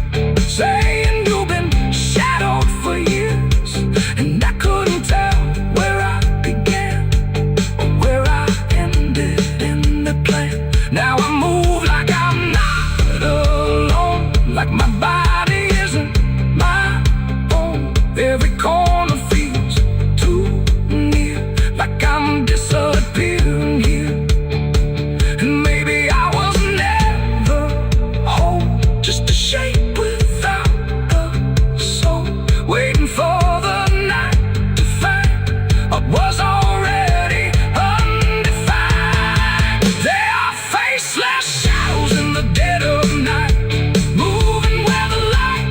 saying you've been shadowed for years. And I couldn't tell where I began or where I ended in the plan. Now I move like I'm not alone, like my body isn't my own. Every corner feels too near, like I'm disappearing here. And maybe I was never whole, just a shape without a soul, waiting for the night to find what was already undefined. They are faceless shadows in the dead of night, moving where the light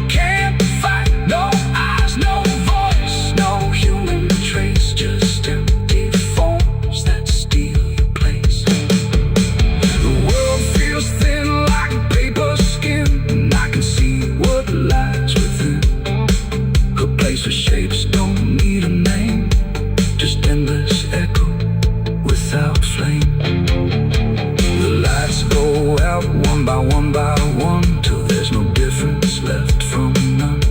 can't fight. No eyes, no voice, no human trace, just empty forms that steal your place. The world feels thin like paper skin, and I can see what lies within. A place where shapes don't need a name, just endless echo without flame. The lights go out one by one, till there's no difference left from none.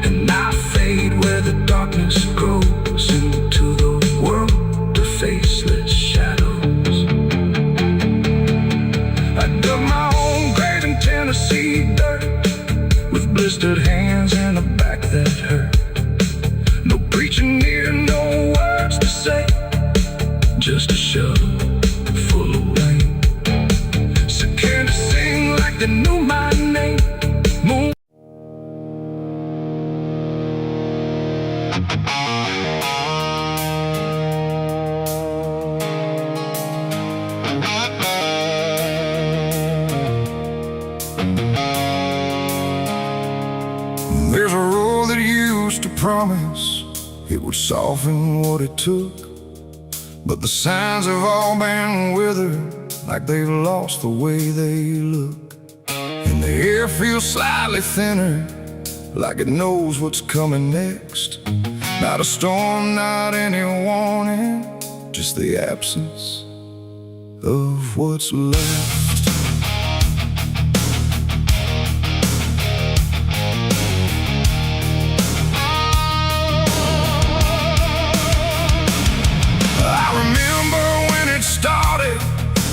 And I fade where the darkness grows into the world of faceless shadows. I dug my own grave in Tennessee dirt, with blistered hands and a back that hurt. No preaching near, no words to say, just a shovel full of rain. Scared to sing like they knew my name. Moon. There's a road that used to promise it would soften what it took, but the signs have all been withered, like they've lost the way they look. And the air feels slightly thinner, like it knows what's coming next. Not a storm, not any warning, just the absence of what's left.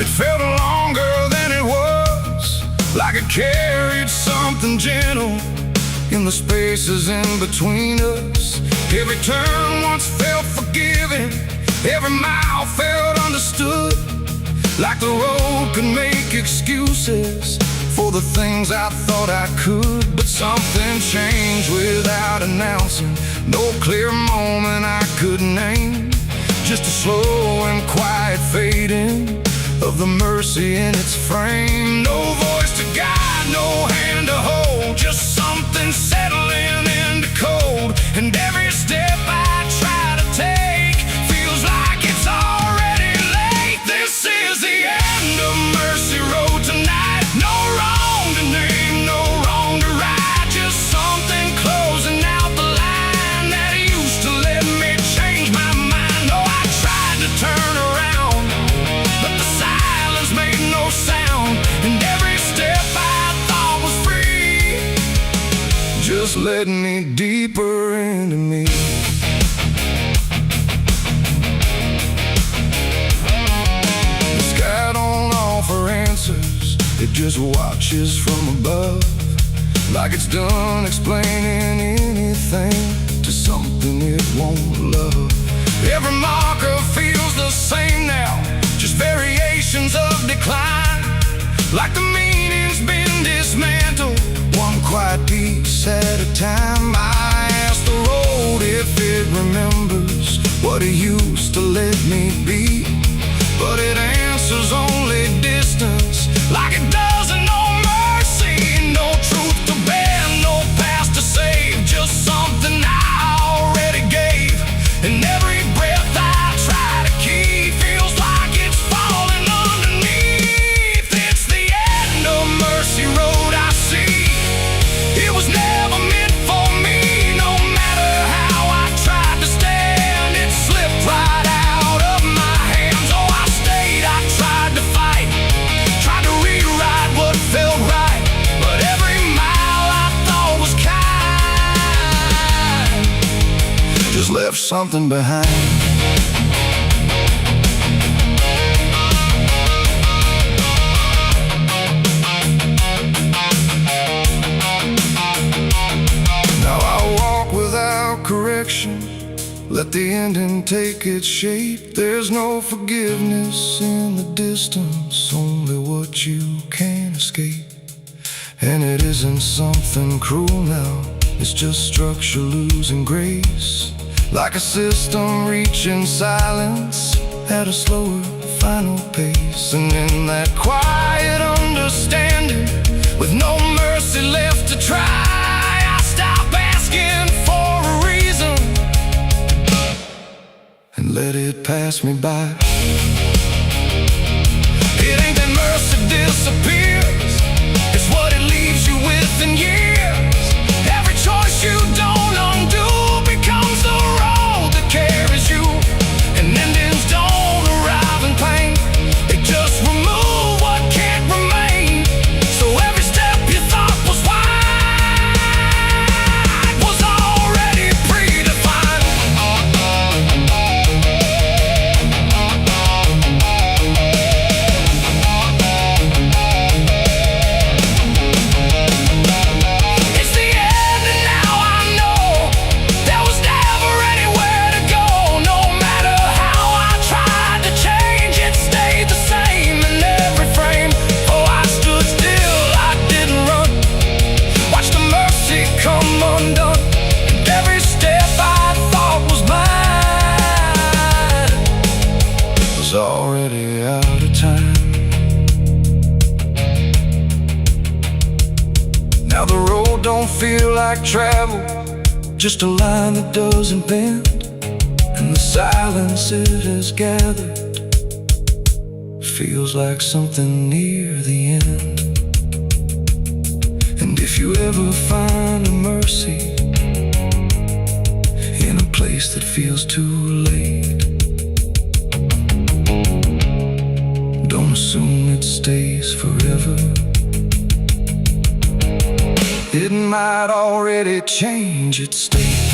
It felt longer than it was, like it carried something gentle in the spaces in between us. Every turn once felt forgiving, every mile felt understood, like the road could make excuses for the things I thought I could. But something changed without announcing. No clear moment I could name, just a slow and quiet fading of the mercy in its frame. No voice to guide, no hand to hold, just something settling into cold. And every step I try to take feels like it's already late. This is the end of Mercy Road tonight. No wrong to name, no wrong to right, just something closing out the line that used to let me change my mind. Oh, I tried to turn around, but the silence made no sound, and every step I thought was free just led me deeper into me. The sky don't offer answers, it just watches from above, like it's done explaining anything to something it won't love. Every marker feels the same now, just variations of decline, like the meaning's been dismantled, one quiet piece at a time. I ask the road if it remembers what it used to let me be, but it answers only distance, like it doesn't know mercy. No truth to bear, no past to save, just something I already gave. And every breath I try to keep feels like it's falling underneath. It's the end of Mercy Road, I see. It was never meant for me. No matter how I tried to stand, it slipped right out of my hands. Oh, I stayed, I tried to fight, tried to rewrite what felt right, but every mile I thought was kind just left something behind. Now I walk without correction, let the ending take its shape. There's no forgiveness in the distance, only what you can't escape. And it isn't something cruel now, it's just structure losing grace, like a system reaching silence at a slower final pace. And in that quiet understanding, with no mercy left to try, I stop asking for a reason and let it pass me by. It ain't that mercy disappears, it's what it leaves you with in years. Every choice you don't undo becomes the road that carries you, and endings don't arrive in pain, they just remove what can't remain. So every step you thought was wide was already predefined. It's the end, and now I know there was never anywhere to go. No matter how I tried to change, it stayed the same in every frame. Oh, I stood still, I didn't run, watched the mercy come undone, and every step I thought was mine was already out of time. Now the road don't feel like travel, just a line that doesn't bend, and the silence it has gathered feels like something near the end. And if you ever find a mercy in a place that feels too late, don't assume it stays forever. It might already change its state.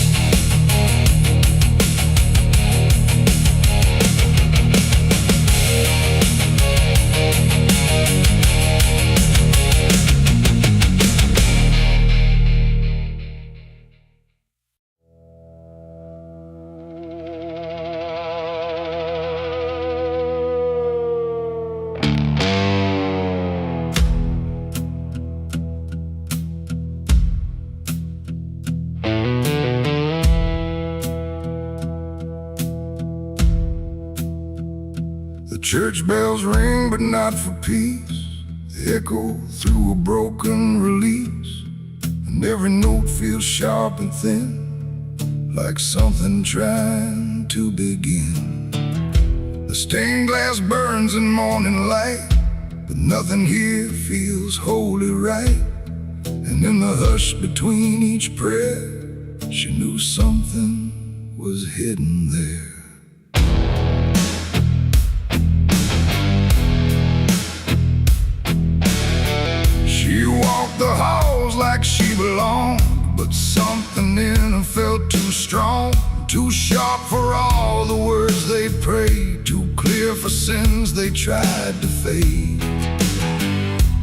Church bells ring, but not for peace. They echo through a broken release, and every note feels sharp and thin, like something trying to begin. The stained glass burns in morning light, but nothing here feels wholly right. And in the hush between each prayer, she knew something was hidden there. She walked the halls like she belonged, but something in her felt too strong, too sharp for all the words they prayed, too clear for sins they tried to fade.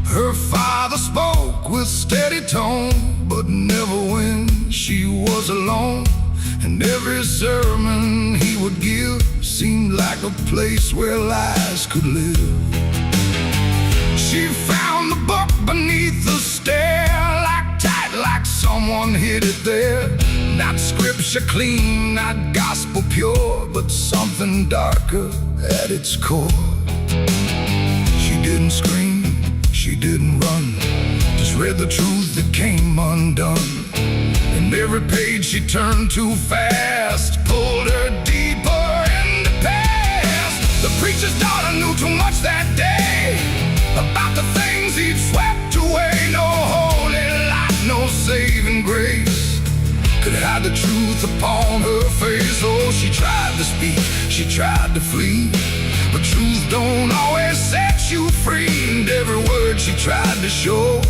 Her father spoke with steady tone, but never when she was alone. And every sermon he would give seemed like a place where lies could live. She found the book beneath the stair, like tight, like someone hid it there. Not scripture clean, not gospel pure, but something darker at its core. She didn't scream, she didn't run, just read the truth that came undone. And every page she turned too fast pulled her deeper in the past. The preacher's daughter knew too much that day about the things he'd swept away. No holy light, no saving grace could hide the truth upon her face. Oh, she tried to speak, she tried to flee, but truth don't always set you free. And every word she tried to show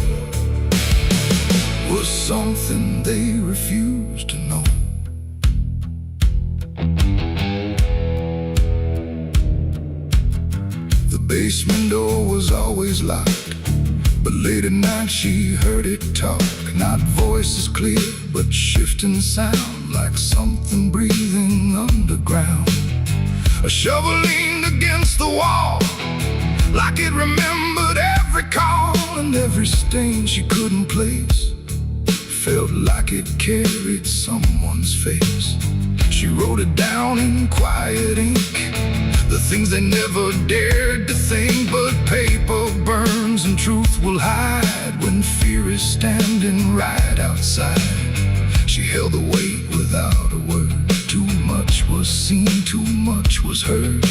was something they refused to know. The basement door was always locked, but late at night she heard it talk. Not voices clear, but shifting sound, like something breathing underground. A shovel leaned against the wall, like it remembered every call. And every stain she couldn't place felt like it carried someone's face. She wrote it down in quiet ink, the things they never dared to think. But paper burns and truth will hide when fear is standing right outside. She held the weight without a word. Too much was seen, too much was heard,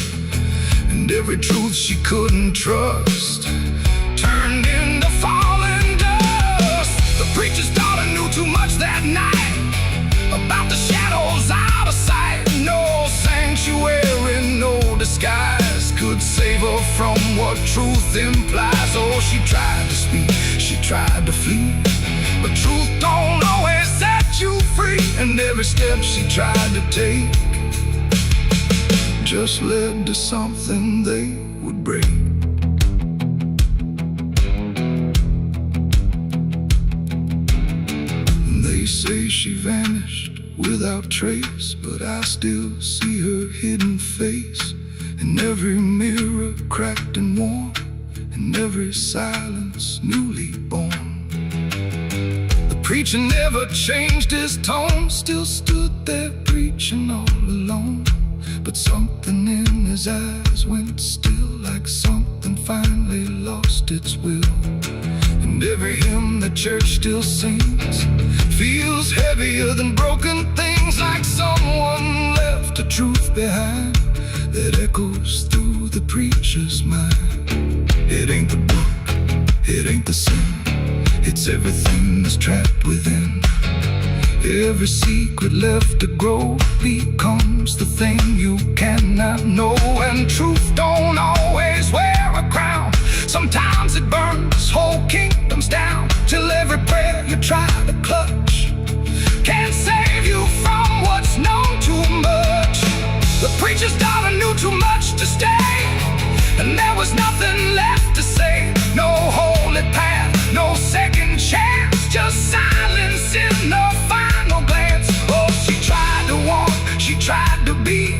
and every truth she couldn't trust turned into falling dust. The preacher's daughter knew too much that night about the shadows out of sight. No sanctuary, no disguise could save her from what truth implies. Oh, she tried to speak, she tried to flee, but truth don't always set you free. And every step she tried to take just led to something they would break. They say she vanished without trace, but I still see her hidden face in every mirror cracked and worn, in every silence newly born. The preacher never changed his tone, still stood there preaching all alone. But something in his eyes went still, like something finally lost its will. And every hymn the church still sings feels heavier than broken things, like someone left a truth behind that echoes through the preacher's mind. It ain't the book, it ain't the sin, it's everything that's trapped within. Every secret left to grow becomes the thing you cannot know. And truth don't always wear a crown, sometimes it burns whole kingdoms down, till every prayer you try to clutch can't save you from what's known too much. The preacher's daughter knew too much to stay, and there was nothing left to say. No holy path, no second chance, just silence in the final glance. Oh, she tried to warn, she tried to be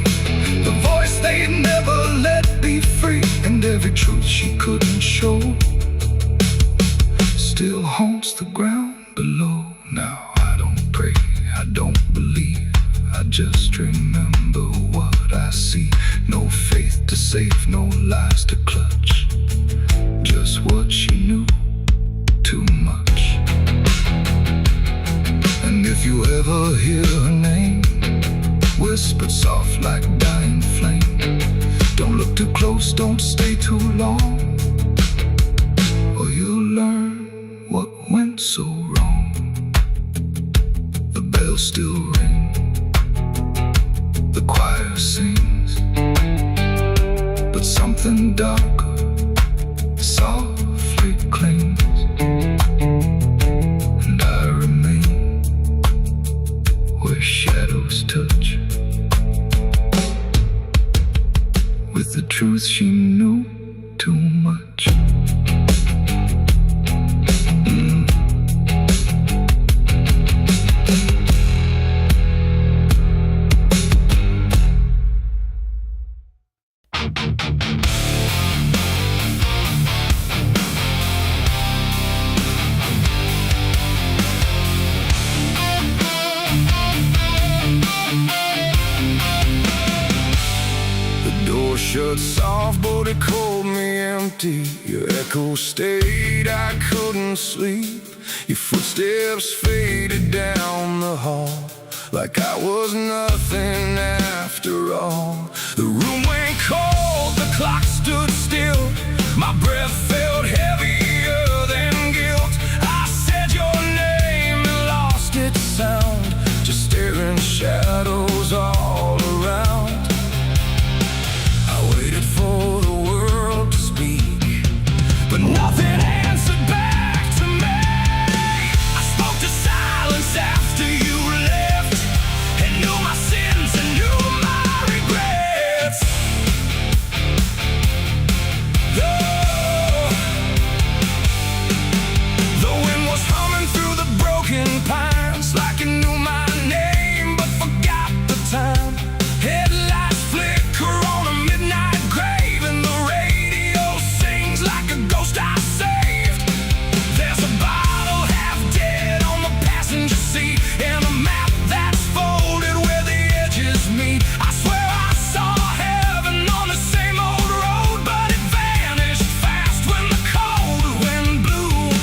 the voice they'd never let be free. And every truth she couldn't show still haunts the ground below. Now I don't pray, I don't believe, I just remember what I see. No faith to save, no realized to clutch just what she knew too much. And if you ever hear her name whispered soft like dying flame, don't look too close, don't stay too long, or you'll learn what went so wrong. The bells still ring, the choir sings, but something darker softly clings, and I remain where shadows touch with the truth she knew too much. Shut soft, but it called me empty. Your echo stayed, I couldn't sleep. Your footsteps faded down the hall like I was nothing after all. The room went cold, the clock stood still. My breath felt heavier than guilt. I said your name and lost its sound, just staring shadows all around. For the world to speak, but nothing answered back to me. I spoke to silence after you left, and knew my sins and knew my regrets. The wind was humming through the broken pines, like it knew my name but forgot the time. Headlights flicker on a midnight grave, and the radio sings like a ghost I saved. There's a bottle half dead on the passenger seat, and a map that's folded where the edges meet. I swear I saw heaven on the same old road, but it vanished fast when the cold wind blew.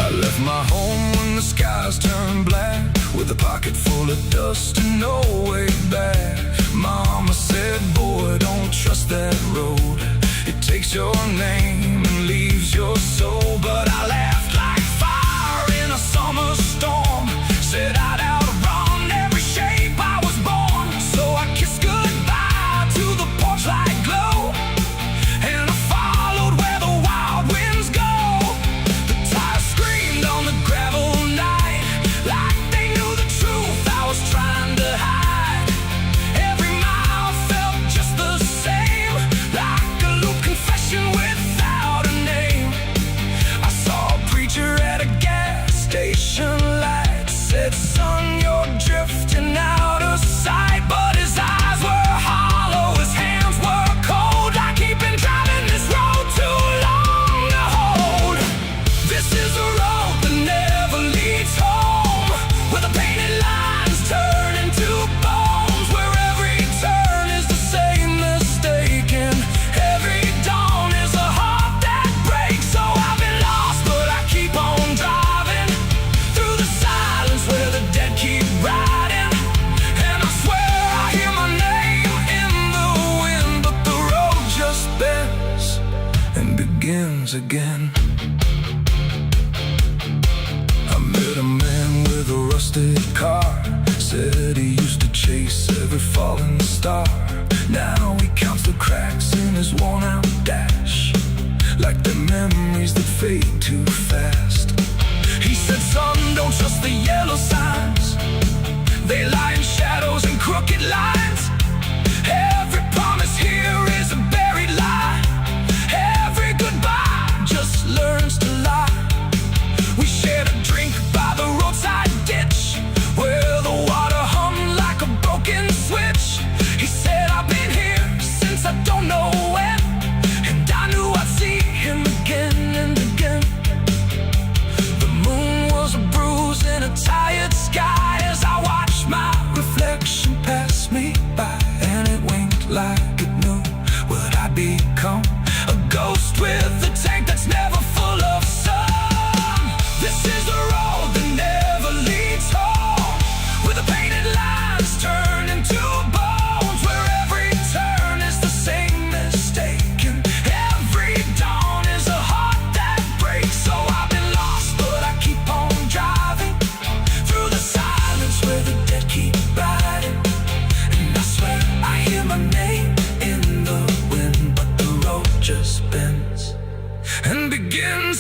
I left my home when the skies turned black, with a pocket full of dust and no way back. Mama said, boy, don't trust that road. It takes your name and leaves your soul. But I laughed like fire in a summer storm, said I'd outrun every shape I was born. So I kissed goodbye to the porch light glow, and I followed where the wild winds go. The tires screamed on the gravel night, like they knew the truth I was trying to hide. Every mile felt just the same, like a loop confession without a name. I saw a preacher at a gas station light, said, son, you're drifting out of sight. But his eyes were hollow, his hands were cold, like he'd been driving this road too long to hold. This is a road that never leads home, where the painted lines turn into bones, where every turn is the same mistake, and every dawn is a heart that breaks. So I've been lost, but I keep on driving through the silence where the dead keep riding. And I swear I hear my name in the wind, but the road just bends and begins again. I met a man with a rusted car, said he used to chase every falling star. Now he counts the cracks in his worn-out dash, like the memories that fade too fast. He said, son, don't trust the yellow signs, they lie in shadows and crooked lines. Every promise here is a buried lie, every goodbye just learns to lie. We shared a drink by the roadside ditch, where the water hummed like a broken switch. He said,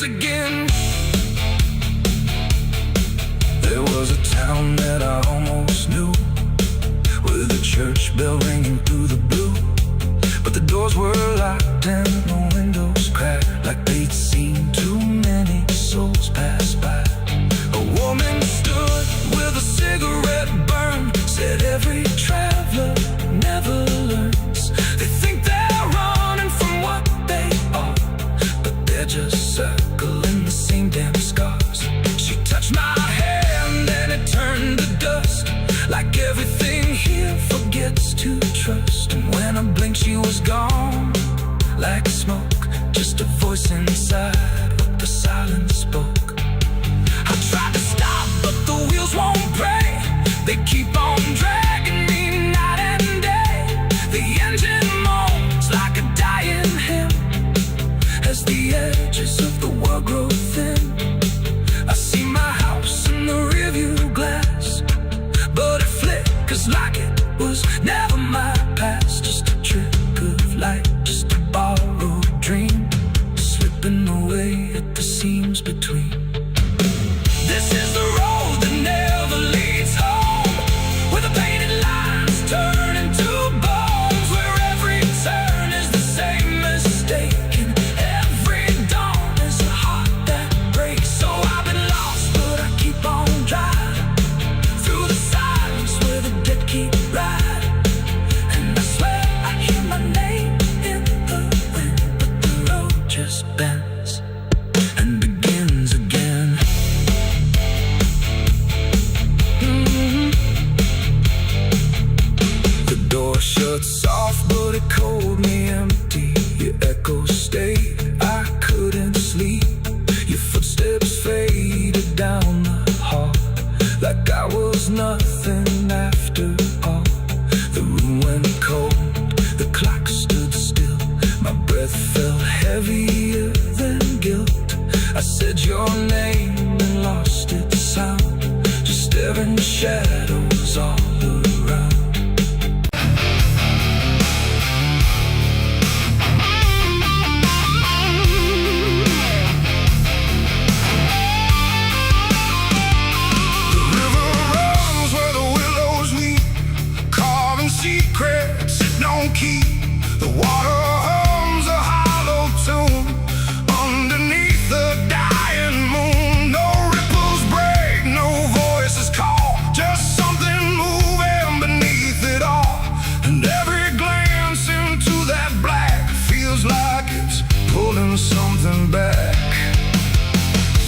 begins again. There was a town that I almost knew, with a church bell ringing through the blue. But the doors were locked and the windows cracked, like they'd seen too many souls pass by. A woman stood with a cigarette burn, said every traveler never learns. They think they're running from what they are, but they're just circling the same damn scars. She touched my hand and it turned to dust, like everything here forgets to trust. And when I blinked she was gone, like smoke, just a voice inside, but the silence spoke. I tried to stop, but the wheels won't break. They keep on dragging me night and day. The engine moans like a dying hymn, as the edges of the world grow thin. I see my house in the rearview glass, but it flickers like it was never my past. Just a trick of light, just a borrowed dream, slipping away at the seams between. This is the road that never leads home, where the painted lines turn into bones, where every turn is the same mistake, and every dawn is a heart that breaks. So I've been lost, but I keep on driving through the silence where the dead keep riding. And I swear I hear my name in the wind, but the road just bends and begins again. The door shut soft, but it cold me empty. Your echo stayed, I couldn't sleep. Your footsteps faded down the hall, like I was nothing after all. The room went cold, the clock stood still. My breath felt heavier than guilt. I said your name and lost its sound, just staring shadows all around. The river runs where the willows weep, carving secrets it don't keep. The water hums a hollow tune underneath the dying moon. No ripples break, no voices call, just something moving beneath it all. And every glance into that black feels like it's pulling something back.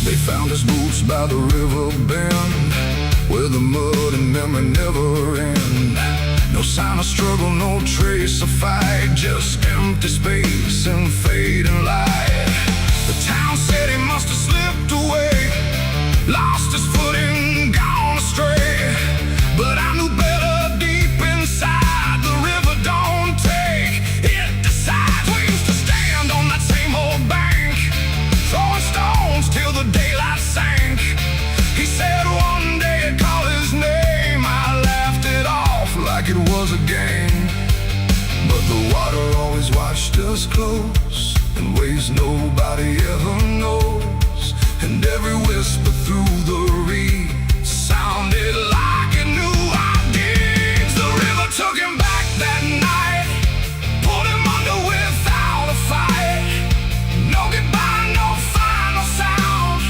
They found his boots by the river bend, where the mud and memory never end. No sign of struggle, no trace of fight, just empty space and fading light. The town said he must have slipped away, lost his footing, gone astray. But I knew better deep inside, the river don't take, it decides. We used to stand on that same old bank, throwing stones till the daylight sank. He said one day I'd call his name. I laughed it off like it was a game, but the water always watched us close in ways nobody ever knows. And every whisper through the reeds sounded like it knew our deeds. The river took him back that night, pulled him under without a fight. No goodbye, no final sound,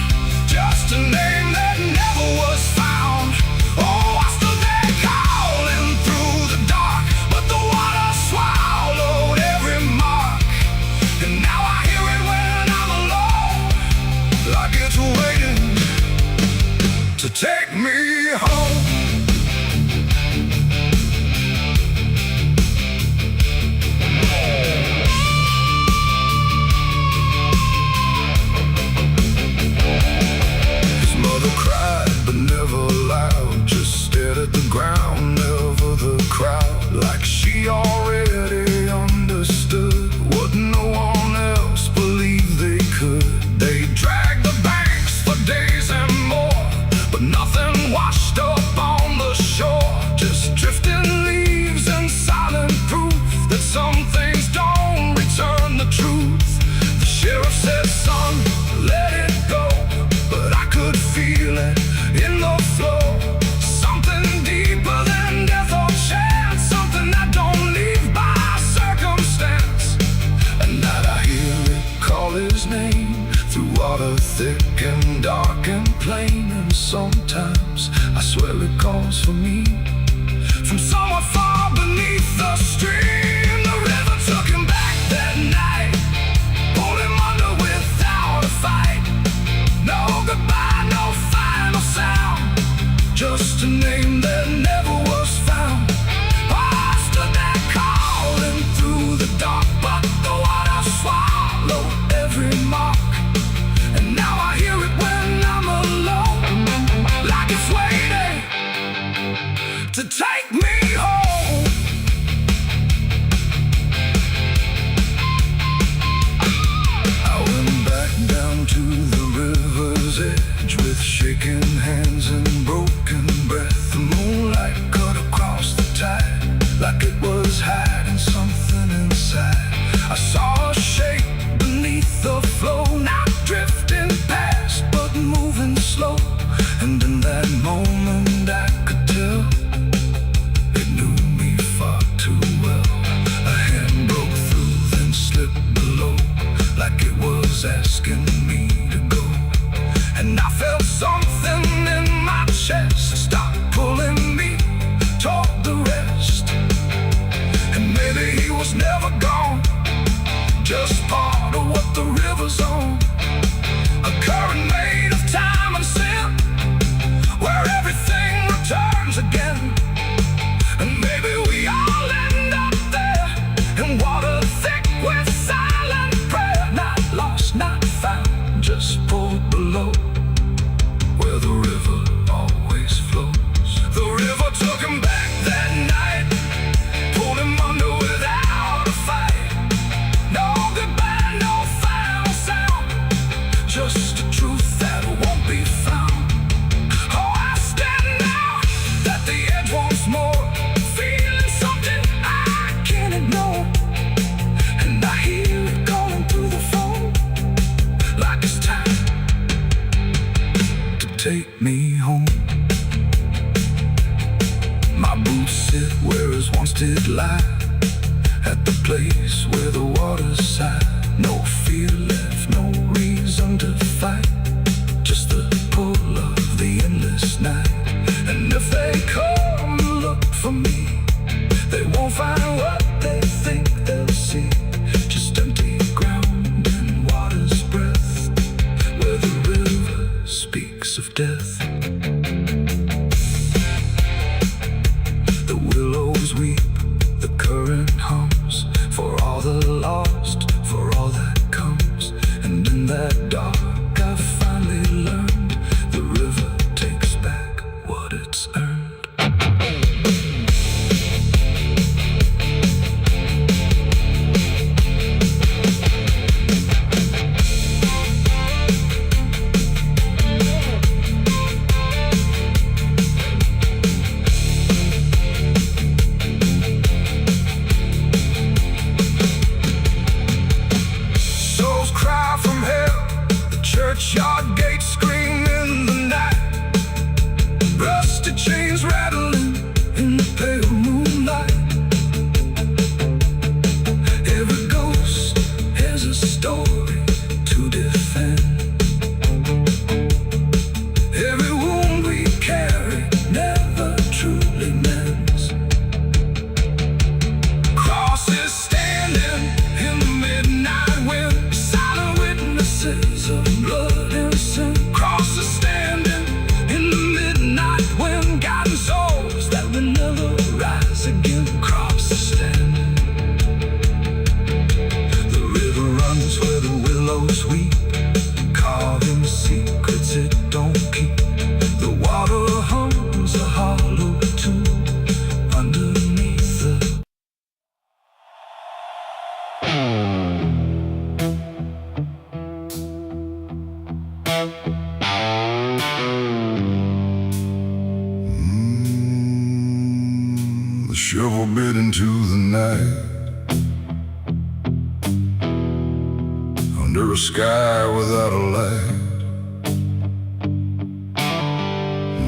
just a name that never was found. Oh, I stood there calling through the dark, but the water swallowed every mark. And now I hear it when I'm alone, like it's waiting to take me home. His mother cried, but never loud, just stared at the ground, never the crowd, like she already understood what no one else believed they could. They dragged the banks for days and more, but nothing washed up on the shore, just drifting leaves and silent proof that some things don't return the truth. The sheriff said, son, let it swear it calls for me. From somewhere far beneath the stream, the river took him back that night, pulled him under without a fight. No goodbye, no final sound, just a name that never was found. I stood there calling through the dark, but the water swallowed every mark. And now I hear it when I'm alone, like it's waiting to take me home. I went back down to the river's edge with shaking hands and broken breath. The moonlight cut across the tide like it was hiding something inside. I saw a shape beneath the flow, not drifting past but moving slow. And in that moment I could tell it knew me far too well. A hand broke through, then slipped below, like it was asking me to go. And I felt something in my chest stop pulling me toward the rest. And maybe he was never gone, just part of what the river's on. A current made of time and sin, where everything returns again. And maybe we all end up there, in water thick with silent prayer. Not lost, not found, just pulled below, where the river always flows. The river took him back that night, pulled him under without a fight. No goodbye, no final sound, just a truth that won't be found. Oh, I stand now at the edge once more, feeling something I can't ignore. And I hear it calling through the phone, like it's time to take me home. My boots sit where his once did lie, at the place where the water sighed. No fear left, no reason to fight, just the pull of the endless night. And if they come look for me, they won't find what they think they'll see, just empty ground and water's breath, where the river speaks of death. The willows weep, the current hums, for all the lost, for all that comes. And in that dark I finally learned, the river takes back what it's earned. Souls cry from hell, the churchyard gates scream in the night, rusted chains rattling in the pale moonlight. Every ghost has a story to defend, every wound we carry never truly mends. Crosses standing in the midnight wind, silent witnesses of blood and sin. Crosses standing in the midnight wind, guiding souls that will never rise again. Crosses standing. The river runs where the willows weep, carving secrets it don't keep. The water hums a hollow tune underneath the the shovel bit into the night, under a sky without a light.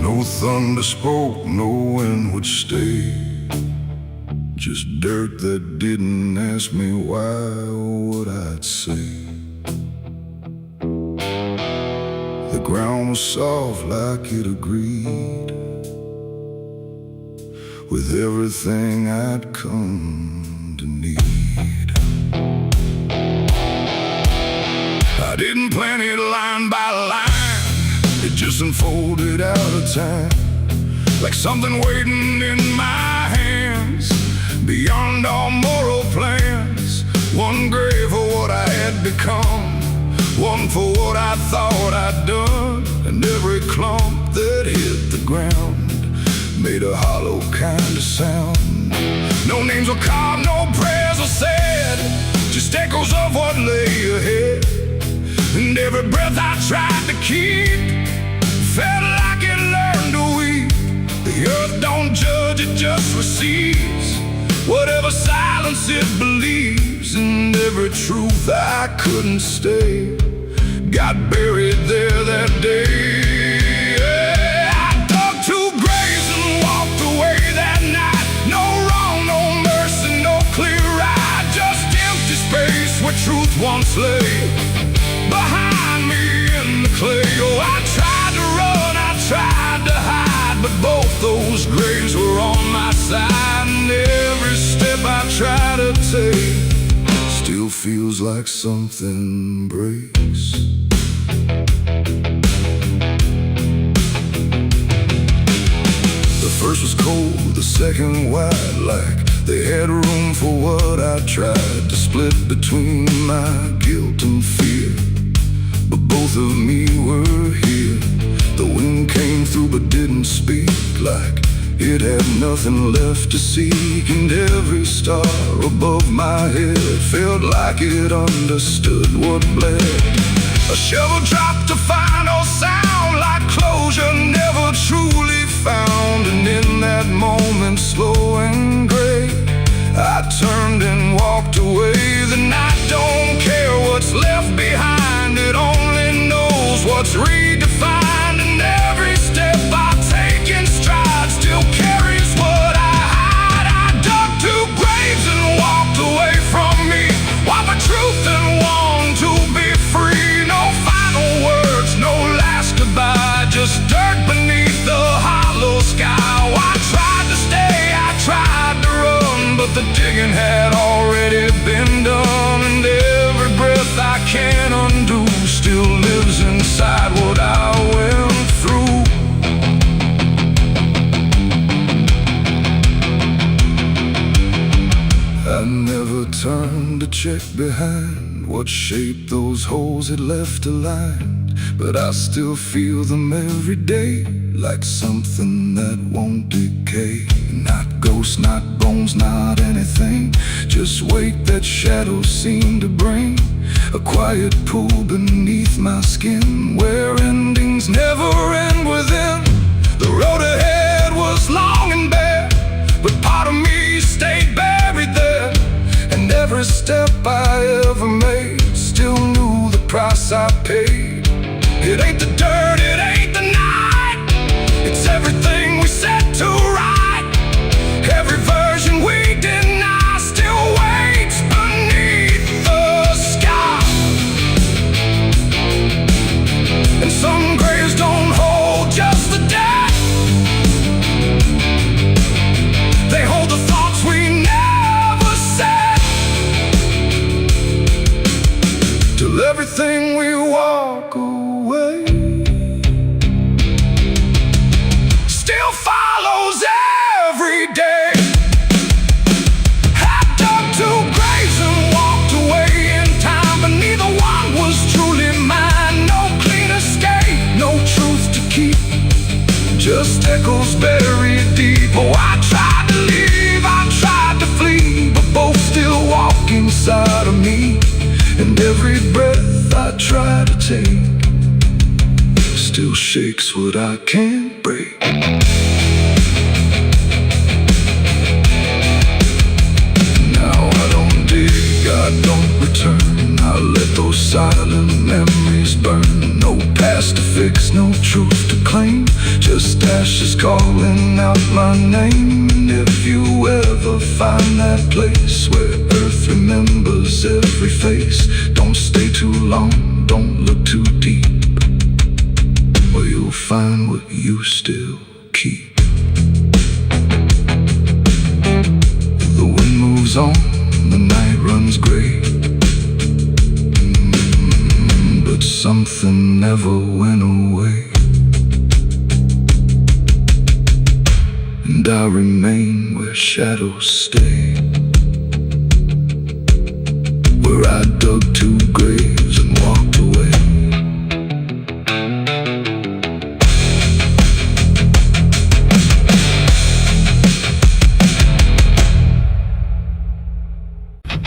No thunder spoke, no wind would stay, just dirt that didn't ask me why or what I'd say. The ground was soft like it agreed, with everything I'd come to need. I didn't plan it line by line, it just unfolded out of time, like something waiting in my hands, beyond all moral plans. One grave for what I had become, one for what I thought I'd done, and every clump that hit the ground made a hollow kind of sound. No names were carved, no prayers were said, just echoes of what lay ahead. And every breath I tried to keep felt like it learned to weep. The earth don't judge, it just receives whatever silence it believes. And every truth I couldn't stay got buried there that day. I dug 2 graves and walked away that night. No wrong, no mercy, no clear ride, just empty space where truth once lay behind me in the clay. Oh, I tried to run, I tried to hide, but both those graves were on my side. And every step I try to take still feels like something breaks. The first was cold, the second wide, like they had room for what I tried to split between my guilt and fear. But both of me were here. The wind came through but didn't speak, like it had nothing left to seek. And every star above my head felt like it understood what bled. A shovel dropped to final sound, like closure never truly found. And in that moment, slow and gray, I turned and walked away. The night don't care what's left behind, it only knows what's redefined. And every step I take in stride still carries what I hide. I dug 2 graves and walked away from me, one for truth and one to be free. No final words, no last goodbye, just dirt beneath the hollow sky. Oh, I tried to stay, I tried to run, but the digging had already been done. And every breath I can't undo still lives inside what I went through. I never turned to check behind what shape those holes had left aligned, but I still feel them every day, like something that won't decay. Not ghosts, not bones, not anything, just weight that shadows seem to bring. A quiet pool beneath my skin, where endings never end within. The road ahead was long and bare, but part of me stayed buried there. And every step I ever made still knew the price I paid. It ain't the dirt, it ain't the night, it's everything we set to right. Every version we deny still waits beneath the sky. And some graves don't hold just the dead, they hold the thoughts we never said. Till everything we walk away still follows every day. I dug 2 graves and walked away in time, but neither one was truly mine. No clean escape, no truth to keep, just echoes buried deep. Oh, I tried to leave, I tried to flee, but both still walk inside of me. And every breath I try to take still shakes what I can't break. Now I don't dig, I don't return, I let those silent memories burn. No past to fix, no truth to claim, just ashes calling out my name. And if you ever find that place where earth remembers every face, don't stay too long, don't look too deep, or you'll find what you still keep. And I remain where shadows stay, where I dug two graves and walked away.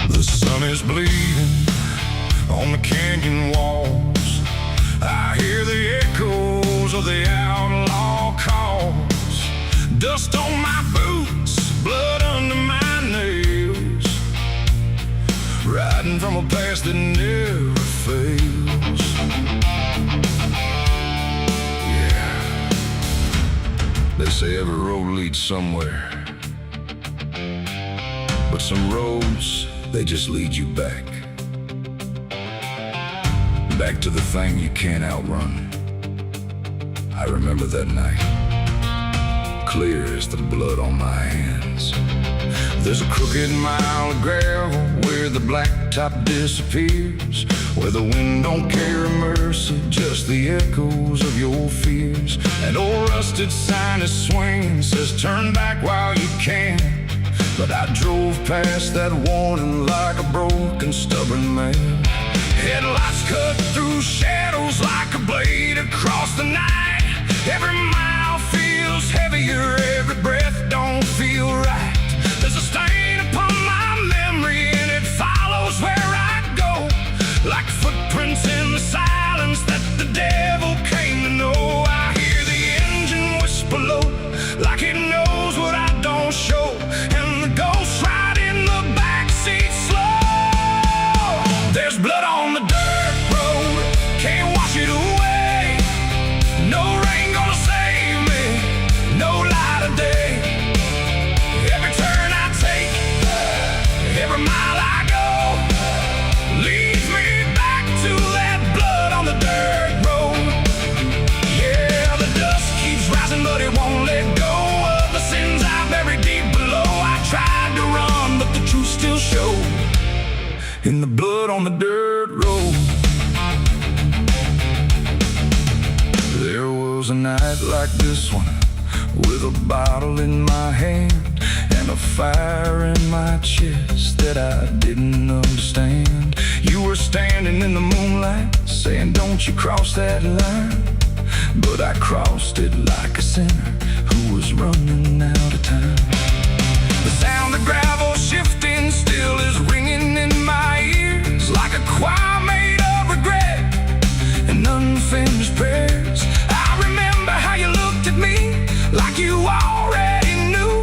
The sun is bleeding on the canyon walls. I hear the echoes of the outlaw calls. Dust on my boots, blood under my nails, riding from a past that never fails. Yeah, they say every road leads somewhere, but some roads, they just lead you back. Back to the thing you can't outrun. I remember that night, clear as the blood on my hands. There's a crooked mile of gravel where the blacktop disappears, where the wind don't care, immersive, just the echoes of your fears. An old rusted sign is swinging, says turn back while you can. But I drove past that warning like a broken, stubborn man. Headlights cut through shadows like a blade across the night. Every mile feels heavier, every breath don't feel right. There's a stain upon my memory and it follows where I go, like footprints in the silence that the devil came to know. I hear the engine whisper low, like it knows what I don't show, and the ghost ride in the backseat slow. There's blood on the dirt road, can't wash it away. No rain gonna save me, no light of day. Every turn I take, every mile I go, leads me back to that blood on the dirt road. Yeah, the dust keeps rising, but it won't let go of the sins I buried deep below. I tried to run, but the truth still showed in the blood on the dirt road. There was a night like this one, with a bottle in my hand and a fire in my chest that I didn't understand. You were standing in the moonlight, saying don't you cross that line. But I crossed it like a sinner who was running out of time. The sound of gravel shifting still is ringing in my ears, like a choir made of regret and unfinished prayers. I remember how you looked at me like you already knew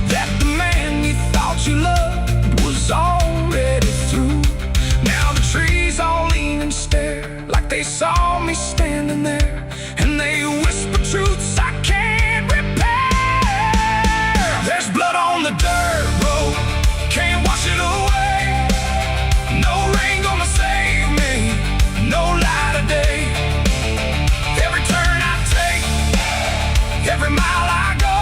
that the man you thought you loved was already through. Now the trees all lean and stare like they saw me standing there, and they whisper truths I can't repair. There's blood on the dirt road, can't wash it away. No rain gonna save me, no light of day. Every turn I take, every mile I go,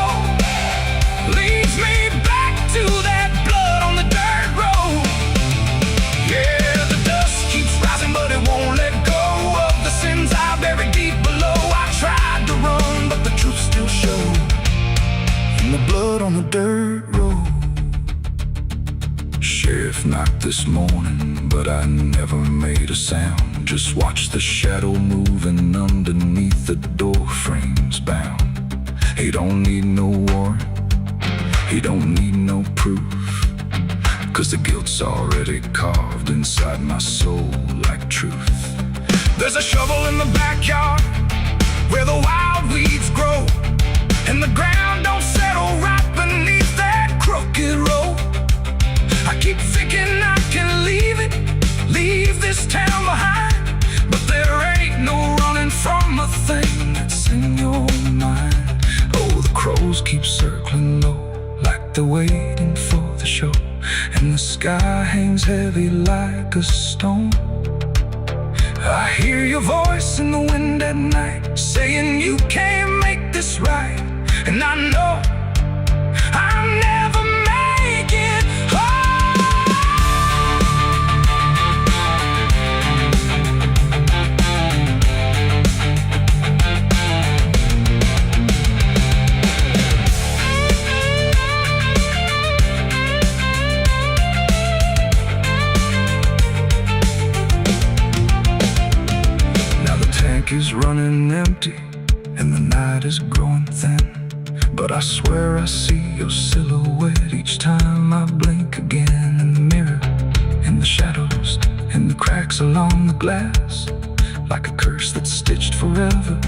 leads me back to that blood on the dirt road. Yeah, the dust keeps rising, but it won't let go of the sins I buried deep below. I tried to run, but the truth still showed in the blood on the dirt road. Sheriff knocked this morning, but I never made a sound. Just watched the shadow moving underneath the door frames bound. He don't need no warrant, he don't need no proof, 'cause the guilt's already carved inside my soul like truth. There's a shovel in the backyard where the wild weeds grow, and the ground don't settle right beneath that crooked road. I keep thinking I can leave this town behind, but there ain't no running from a thing that's in your mind. Oh, the crows keep circling low like they're waiting for the show, and the sky hangs heavy like a stone. I hear your voice in the wind at night, saying you can't make this right, and I know I'll never make it home. empty and the night is growing thin. But I swear I see your silhouette each time I blink again. In the mirror, in the shadows, in the cracks along the glass, like a curse that's stitched forever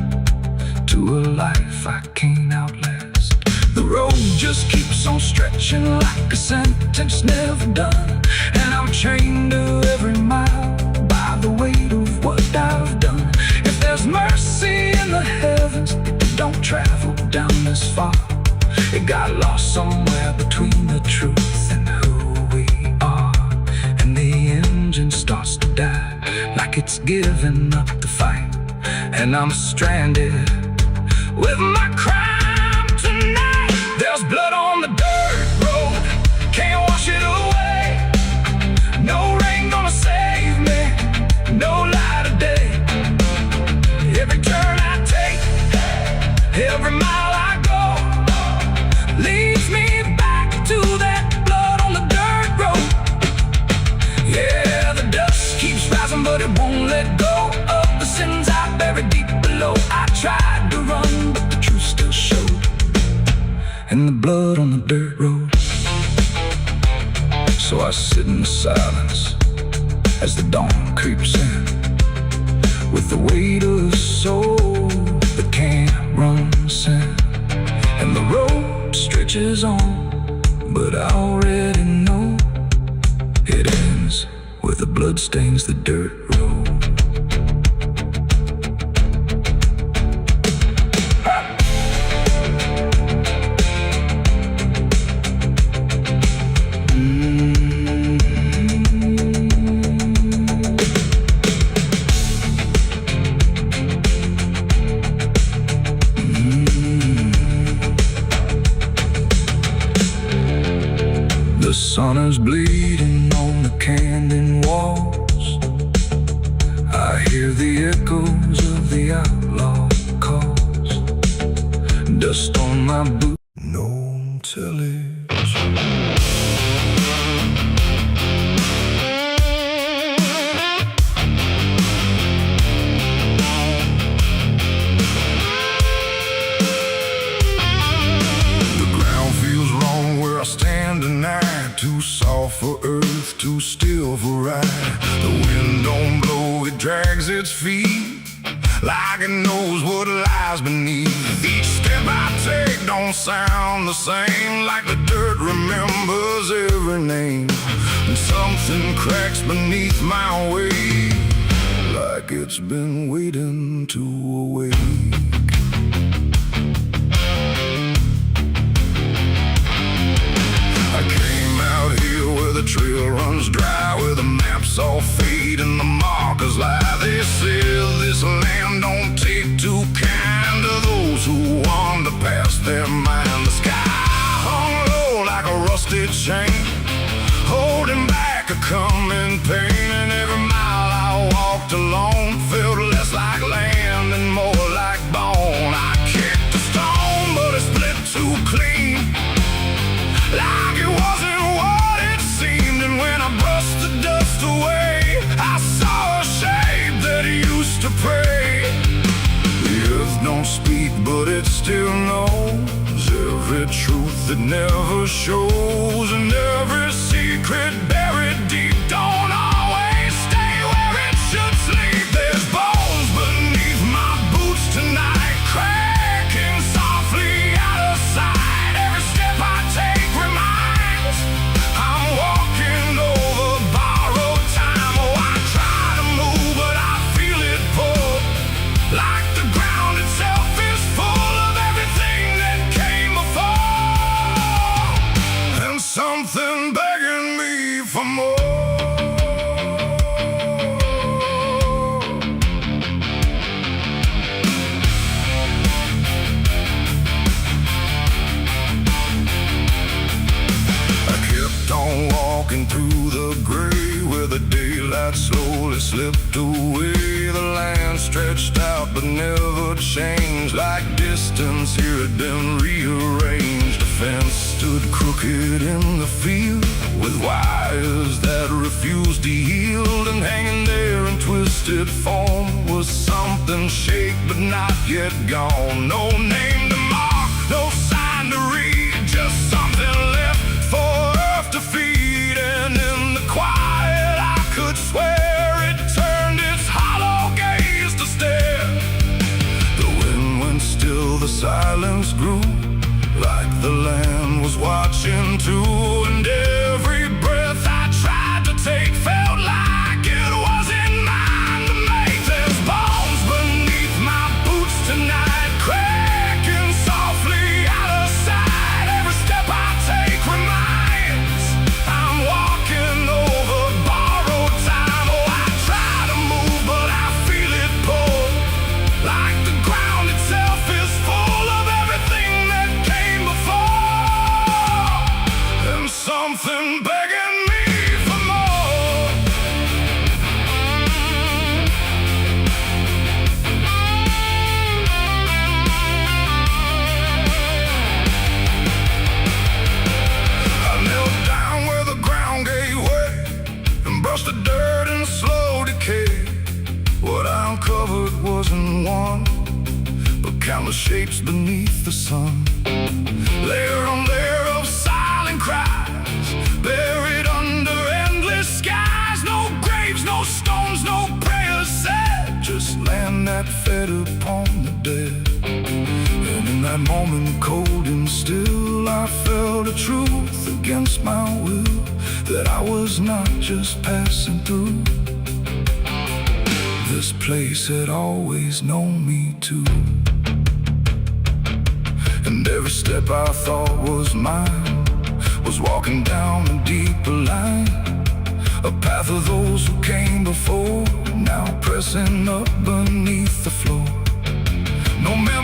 to a life I can't outlast. The road just keeps on stretching like a sentence never done, and I'm chained to every mile by the weight of what I've done. If there's mercy in the heavens, it don't travel down this far. It got lost somewhere between the truth and who we are. And the engine starts to die, like it's giving up the fight. And I'm stranded with my crime tonight. There's blood on the dirt road, can't wash it away. No rain gonna save me, no light of day. Every turn I take, every mile I go, leads me back to that blood on the dirt road. Yeah, the dust keeps rising, but it won't let go of the sins I buried deep below. I tried to run, but the truth still showed, and the blood on the dirt road. So I sit in silence as the dawn creeps in, with the weight of a soul that can't run sin. And the road stretches on, but I already know it ends where the blood stains the dirt road. The sun is bleeding on the canyon walls. I hear the echoes of the outlaw calls. Dust on my boots, no television. The ground feels wrong where I stand tonight. Too soft for earth, too still for ride. The wind don't blow, it drags its feet like it knows what lies beneath. Each step I take don't sound the same, like the dirt remembers every name. And something cracks beneath my weight, like it's been waiting to awake. I came out here where the trail runs dry, where the maps all fade and the markers lie. They said this land don't take too kind to those who wander past their mind. The sky hung low like a rusty chain, holding back a coming pain. And every mile I walked alone felt less like land and more like bone. I kicked a stone, but it split too clean, like it wasn't what it seemed. And when I brushed the dust away, I saw a shape that used to pray. The earth don't speak, but it still knows every truth that never shows. And every secret buried deep don't always stay where it should sleep. There's bones beneath my boots tonight, cracking softly out of sight. Every step I take reminds I'm walking over borrowed time. Oh, I try to move, but I feel it pull, like the ground itself is full of everything that came before, and something begging me for more. I kept on walking through the gray, where the daylight slowly slipped away. The land stretched out but never changed, like distance here had been rearranged. The fence stood crooked in the field, with wires that refused to yield. And hanging there in twisted form was something something shake but not yet gone. No name to mark, no sign to read, just something left for earth to feed. And in the quiet I could swear it turned its hollow gaze to stare. The wind went still, the silence grew, like the land was watching too. And every breath I tried to take felt like it wasn't mine to make. There's bones beneath my boots tonight, cracking softly out of sight. Every step I take reminds I'm walking over borrowed time. Oh, I try to move but I feel it pull, like the ground itself is full of everything that came before, and something begging me for more. I knelt down where the ground gave way and brushed the dirt in slow decay. What I uncovered wasn't one, but countless shapes beneath the sun. Layer on layer of silent cries, buried under endless skies. No graves, no stones, no prayers said, just land that fed upon the dead. And in that moment, cold and still, I felt a truth against my will, that I was not just passing through. This place had always known me too. And every step I thought was mine was walking down a deeper line, a path of those who came before, now pressing up beneath the floor. No memory